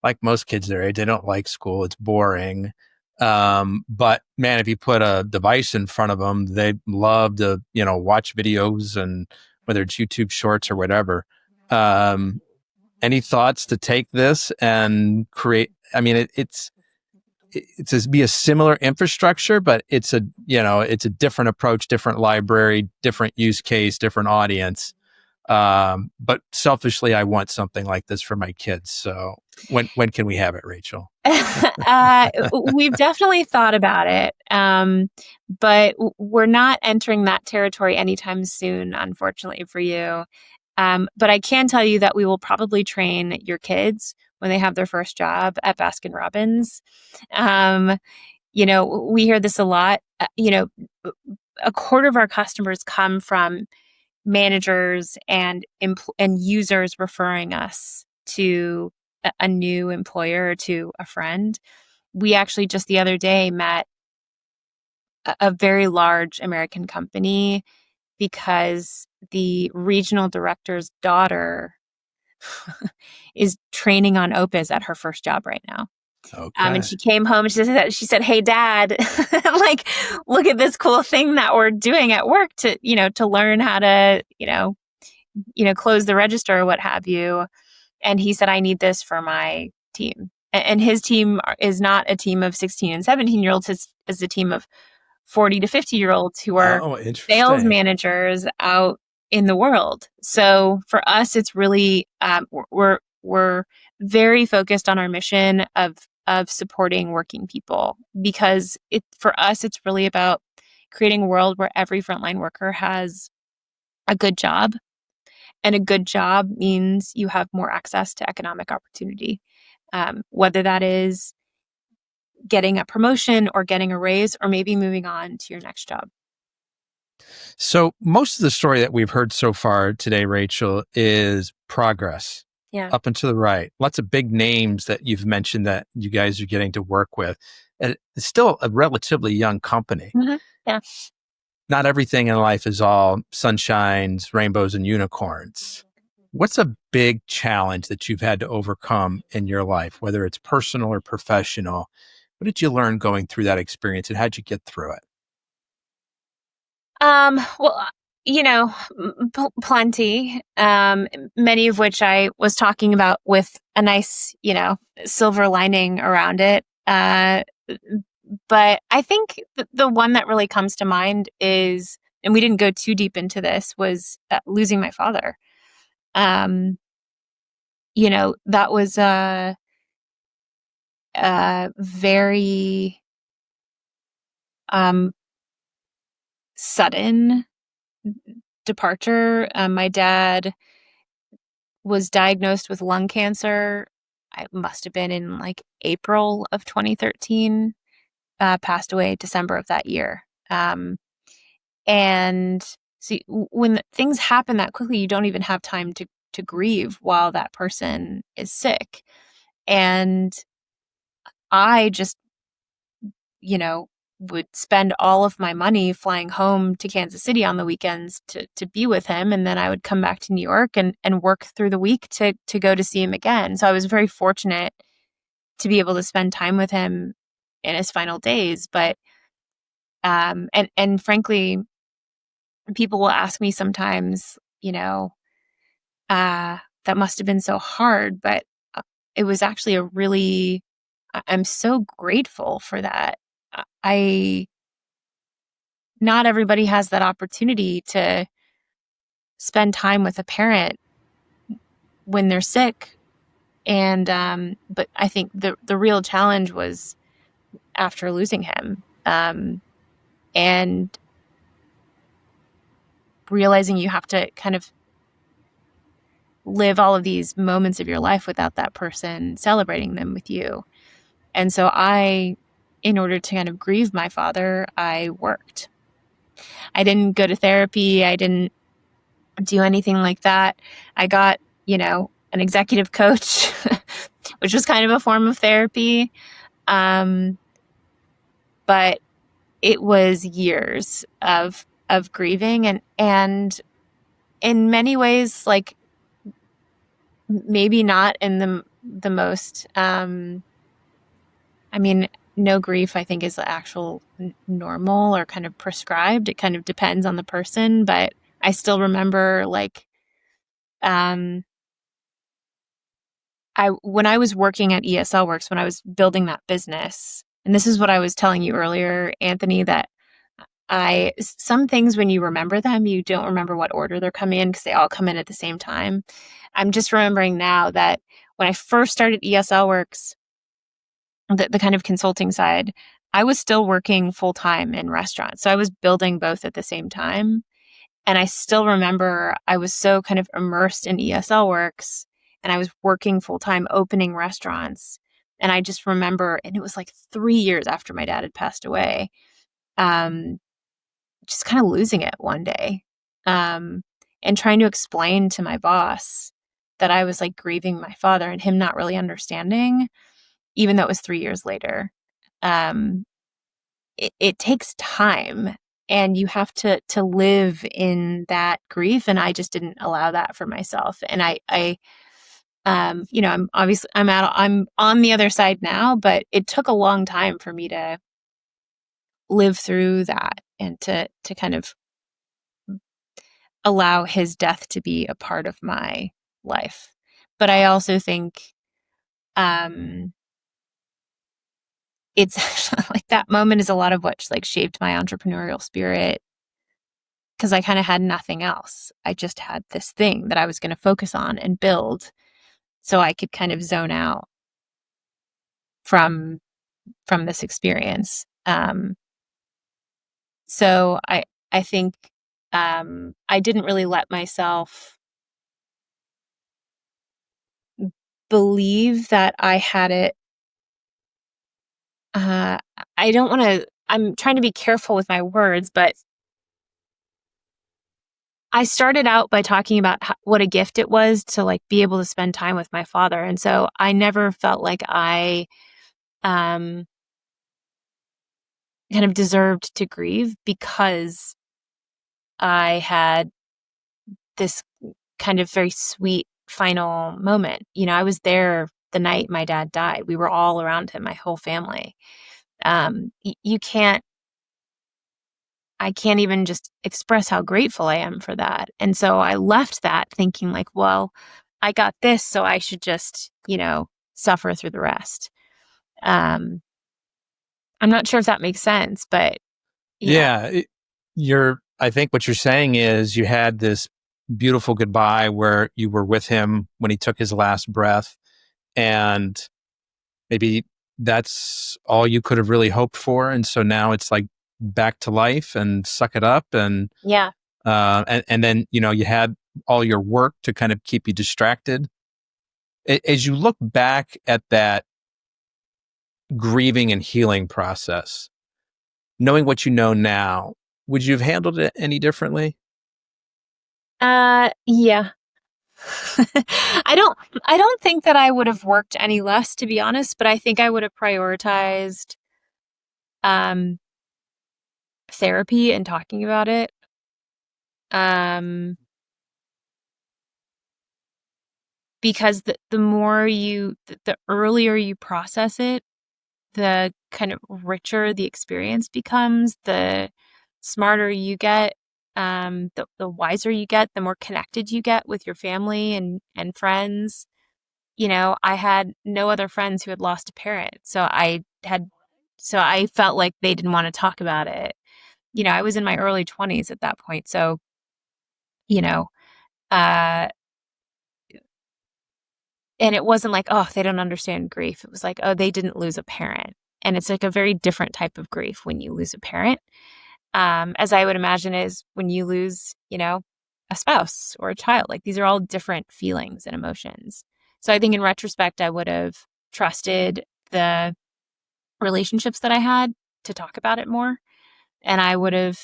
like most kids their age, they don't like school. It's boring. But man, if you put a device in front of them, they love to, watch videos, and whether it's YouTube Shorts or whatever. Any thoughts to take this and create? I mean, it's it's to be a similar infrastructure, but it's a different approach, different library, different use case, different audience. But selfishly, I want something like this for my kids. So when can we have it, Rachael?
We've definitely thought about it, but we're not entering that territory anytime soon, unfortunately for you. But I can tell you that we will probably train your kids when they have their first job at Baskin Robbins. We hear this a lot. A quarter of our customers come from managers and users referring us to a new employer or to a friend. We actually just the other day met a very large American company because the regional director's daughter is training on Opus at her first job right now.
Okay.
And she came home and she said, "Hey, Dad, like, look at this cool thing that we're doing at work to learn how to, close the register or what have you." And he said, "I need this for my team." And his team is not a team of 16 and 17-year-olds. It's a team of 40 to 50-year-olds who are sales managers out in the world. So for us, it's really, we're very focused on our mission of supporting working people, because for us, it's really about creating a world where every frontline worker has a good job. And a good job means you have more access to economic opportunity, whether that is getting a promotion or getting a raise or maybe moving on to your next job.
So most of the story that we've heard so far today, Rachael, is progress.
Yeah.
Up and to the right. Lots of big names that you've mentioned that you guys are getting to work with. And it's still a relatively young company.
Mm-hmm. Yeah.
Not everything in life is all sunshines, rainbows, and unicorns. What's a big challenge that you've had to overcome in your life, whether it's personal or professional? What did you learn going through that experience, and how'd you get through it?
Well, plenty, many of which I was talking about with a nice, silver lining around it. But I think the one that really comes to mind is, and we didn't go too deep into this, was losing my father. That was a very sudden departure. My dad was diagnosed with lung cancer. It must have been in like April of 2013. Passed away December of that year. And see, when things happen that quickly, you don't even have time to grieve while that person is sick. And I just, would spend all of my money flying home to Kansas City on the weekends to be with him. And then I would come back to New York and work through the week to go to see him again. So I was very fortunate to be able to spend time with him in his final days. But, and frankly, people will ask me sometimes, that must have been so hard, but it was actually I'm so grateful for that. Not everybody has that opportunity to spend time with a parent when they're sick. And, but I think the real challenge was after losing him, and realizing you have to kind of live all of these moments of your life without that person celebrating them with you. And so in order to kind of grieve my father, I worked. I didn't go to therapy. I didn't do anything like that. I got, an executive coach, which was kind of a form of therapy. But it was years of grieving and in many ways, like, maybe not in the most, no grief, I think, is the actual normal or kind of prescribed. It kind of depends on the person, but I still remember, like, when I was working at ESL Works, when I was building that business, And this is what I was telling you earlier, Anthony, that some things, when you remember them, you don't remember what order they're coming in because they all come in at the same time. I'm just remembering now that when I first started ESL Works, the kind of consulting side, I was still working full time in restaurants. So I was building both at the same time. And I still remember I was so kind of immersed in ESL Works, and I was working full time opening restaurants. And I just remember, and it was like 3 years after my dad had passed away, just kind of losing it one day, and trying to explain to my boss that I was like grieving my father, and him not really understanding, even though it was 3 years later. It takes time, and you have to live in that grief. And I just didn't allow that for myself. And I'm obviously, I'm on the other side now, but it took a long time for me to live through that and to kind of allow his death to be a part of my life. But I also think, it's like that moment is a lot of what like shaped my entrepreneurial spirit, because I kind of had nothing else. I just had this thing that I was going to focus on and build so I could kind of zone out from this experience. So I think I didn't really let myself believe that I had it. I don't want to, I'm trying to be careful with my words, but I started out by talking about what a gift it was to like be able to spend time with my father. And so I never felt like I kind of deserved to grieve because I had this kind of very sweet final moment. I was there the night my dad died. We were all around him, my whole family. I can't even just express how grateful I am for that. And so I left that thinking like, well, I got this, so I should just, suffer through the rest. I'm not sure if that makes sense, but
Yeah, I think what you're saying is you had this beautiful goodbye where you were with him when he took his last breath, and maybe that's all you could have really hoped for. And so now it's like back to life and suck it up. And,
yeah.
And then, you had all your work to kind of keep you distracted. As you look back at that grieving and healing process, knowing what you know now, would you have handled it any differently?
Yeah. I don't think that I would have worked any less, to be honest, but I think I would have prioritized therapy and talking about it. Because the earlier you process it, the kind of richer the experience becomes, the smarter you get, the wiser you get, the more connected you get with your family and friends. I had no other friends who had lost a parent. So I felt like they didn't want to talk about it. I was in my early 20s at that point. So, uh, and it wasn't like, oh, they don't understand grief. It was like, oh, they didn't lose a parent. And it's like a very different type of grief when you lose a parent, as I would imagine is when you lose, a spouse or a child. Like these are all different feelings and emotions. So I think in retrospect, I would have trusted the relationships that I had to talk about it more. And I would have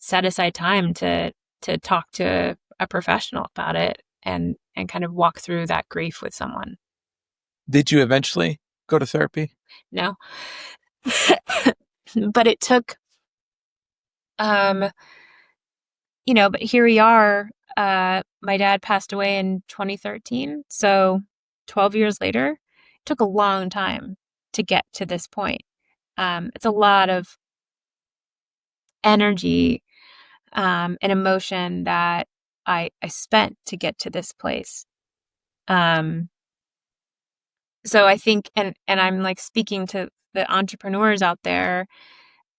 set aside time to talk to a professional about it and kind of walk through that grief with someone.
Did you eventually go to therapy?
No. But it took, but here we are. My dad passed away in 2013. So 12 years later, it took a long time to get to this point. It's a lot of energy and emotion that I spent to get to this place. So I think, and I'm like speaking to the entrepreneurs out there,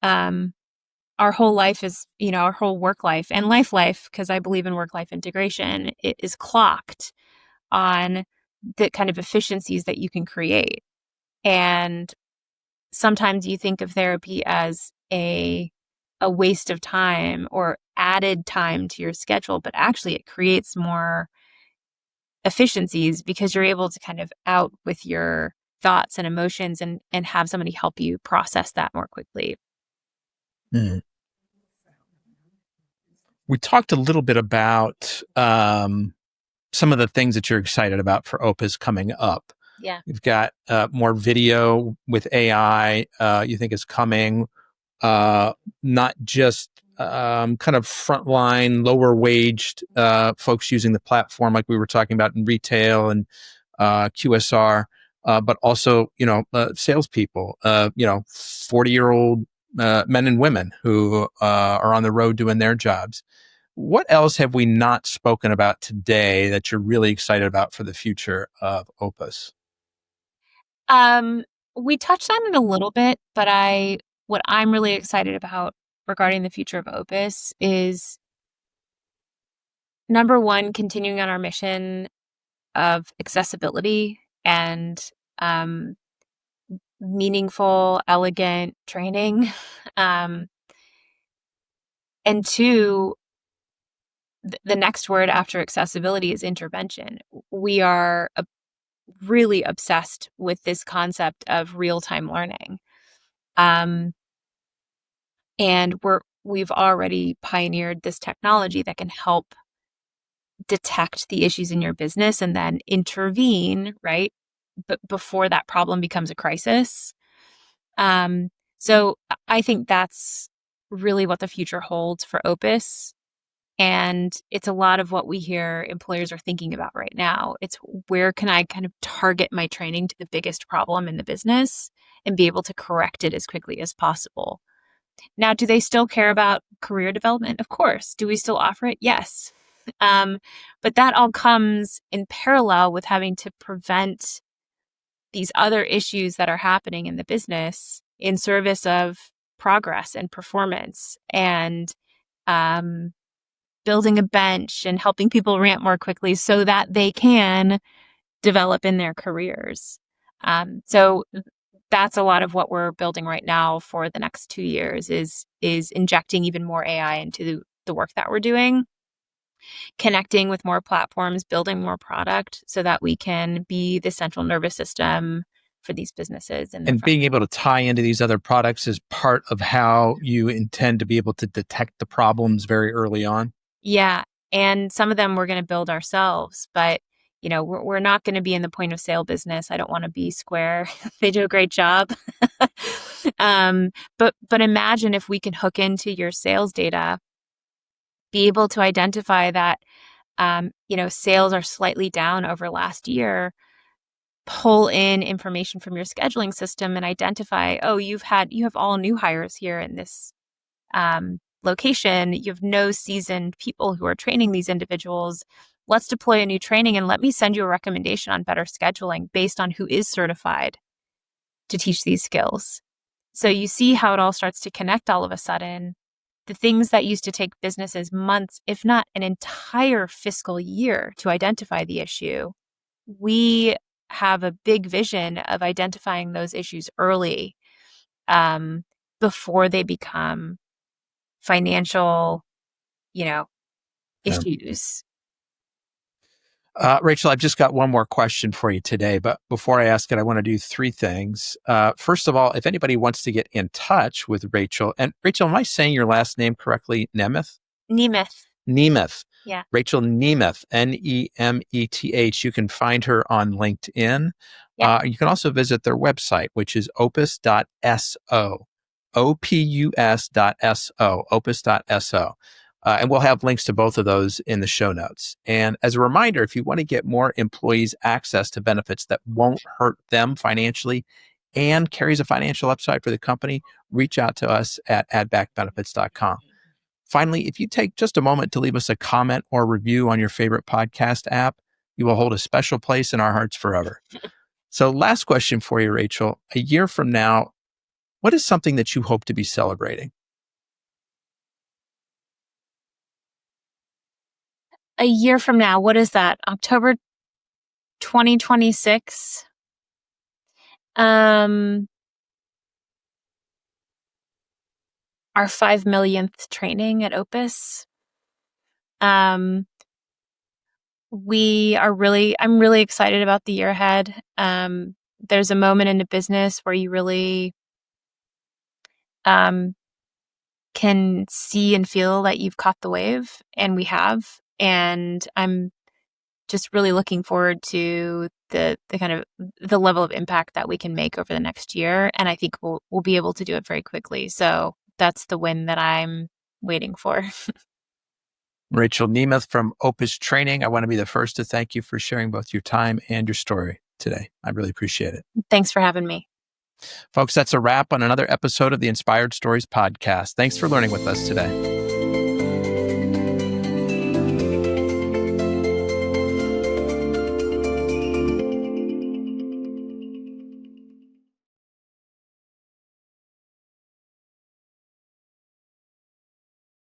our whole life is, our whole work life and life, because I believe in work-life integration, it is clocked on the kind of efficiencies that you can create. And sometimes you think of therapy as a waste of time or added time to your schedule, but actually it creates more efficiencies because you're able to kind of out with your thoughts and emotions and have somebody help you process that more quickly.
Mm. We talked a little bit about some of the things that you're excited about for Opus coming up.
Yeah.
You've got more video with AI you think is coming, not just kind of frontline, lower waged folks using the platform like we were talking about in retail and QSR, but also, salespeople, 40-year-old men and women who are on the road doing their jobs. What else have we not spoken about today that you're really excited about for the future of Opus?
We touched on it a little bit, but what I'm really excited about regarding the future of Opus is, number one, continuing on our mission of accessibility and meaningful, elegant training. And two, the next word after accessibility is intervention. We are really obsessed with this concept of real-time learning. And we've already pioneered this technology that can help detect the issues in your business and then intervene, right? But before that problem becomes a crisis. So I think that's really what the future holds for Opus. And it's a lot of what we hear employers are thinking about right now. It's where can I kind of target my training to the biggest problem in the business and be able to correct it as quickly as possible. Now, do they still care about career development? Of course. Do we still offer it? Yes. But that all comes in parallel with having to prevent these other issues that are happening in the business in service of progress and performance and building a bench and helping people ramp more quickly so that they can develop in their careers. So that's a lot of what we're building right now for the next 2 years is injecting even more AI into the work that we're doing, connecting with more platforms, building more product so that we can be the central nervous system for these businesses.
And being able to tie into these other products is part of how you intend to be able to detect the problems very early on.
Yeah. And some of them we're going to build ourselves, but we're not going to be in the point of sale business. I don't want to be Square. They do a great job. But imagine if we can hook into your sales data, be able to identify that, sales are slightly down over last year, pull in information from your scheduling system and identify, oh, you have all new hires here in this location. You have no seasoned people who are training these individuals. Let's deploy a new training and let me send you a recommendation on better scheduling based on who is certified to teach these skills. So you see how it all starts to connect all of a sudden. The things that used to take businesses months, if not an entire fiscal year to identify the issue, we have a big vision of identifying those issues early before they become financial, issues.
Rachael, I've just got one more question for you today, but before I ask it, I want to do 3 things. First of all, if anybody wants to get in touch with Rachael, and Rachael, am I saying your last name correctly? Nemeth? Nemeth.
Yeah.
Rachael Nemeth, Nemeth. You can find her on LinkedIn.
Yeah.
You can also visit their website, which is opus.so, opus.so, opus.so. And we'll have links to both of those in the show notes. And as a reminder, if you want to get more employees access to benefits that won't hurt them financially and carries a financial upside for the company, reach out to us at addbackbenefits.com. Finally, if you take just a moment to leave us a comment or review on your favorite podcast app, you will hold a special place in our hearts forever. So last question for you, Rachael. A year from now, what is something that you hope to be celebrating?
A year from now, what is that? October 2026? Our 5 millionth training at Opus. I'm really excited about the year ahead. There's a moment in the business where you really can see and feel that you've caught the wave, and we have. And I'm just really looking forward to the kind of the level of impact that we can make over the next year. And I think we'll be able to do it very quickly. So that's the win that I'm waiting for.
Rachael Nemeth from Opus Training, I want to be the first to thank you for sharing both your time and your story today. I really appreciate it.
Thanks for having me.
Folks, that's a wrap on another episode of the Inspired Stories podcast. Thanks for learning with us today.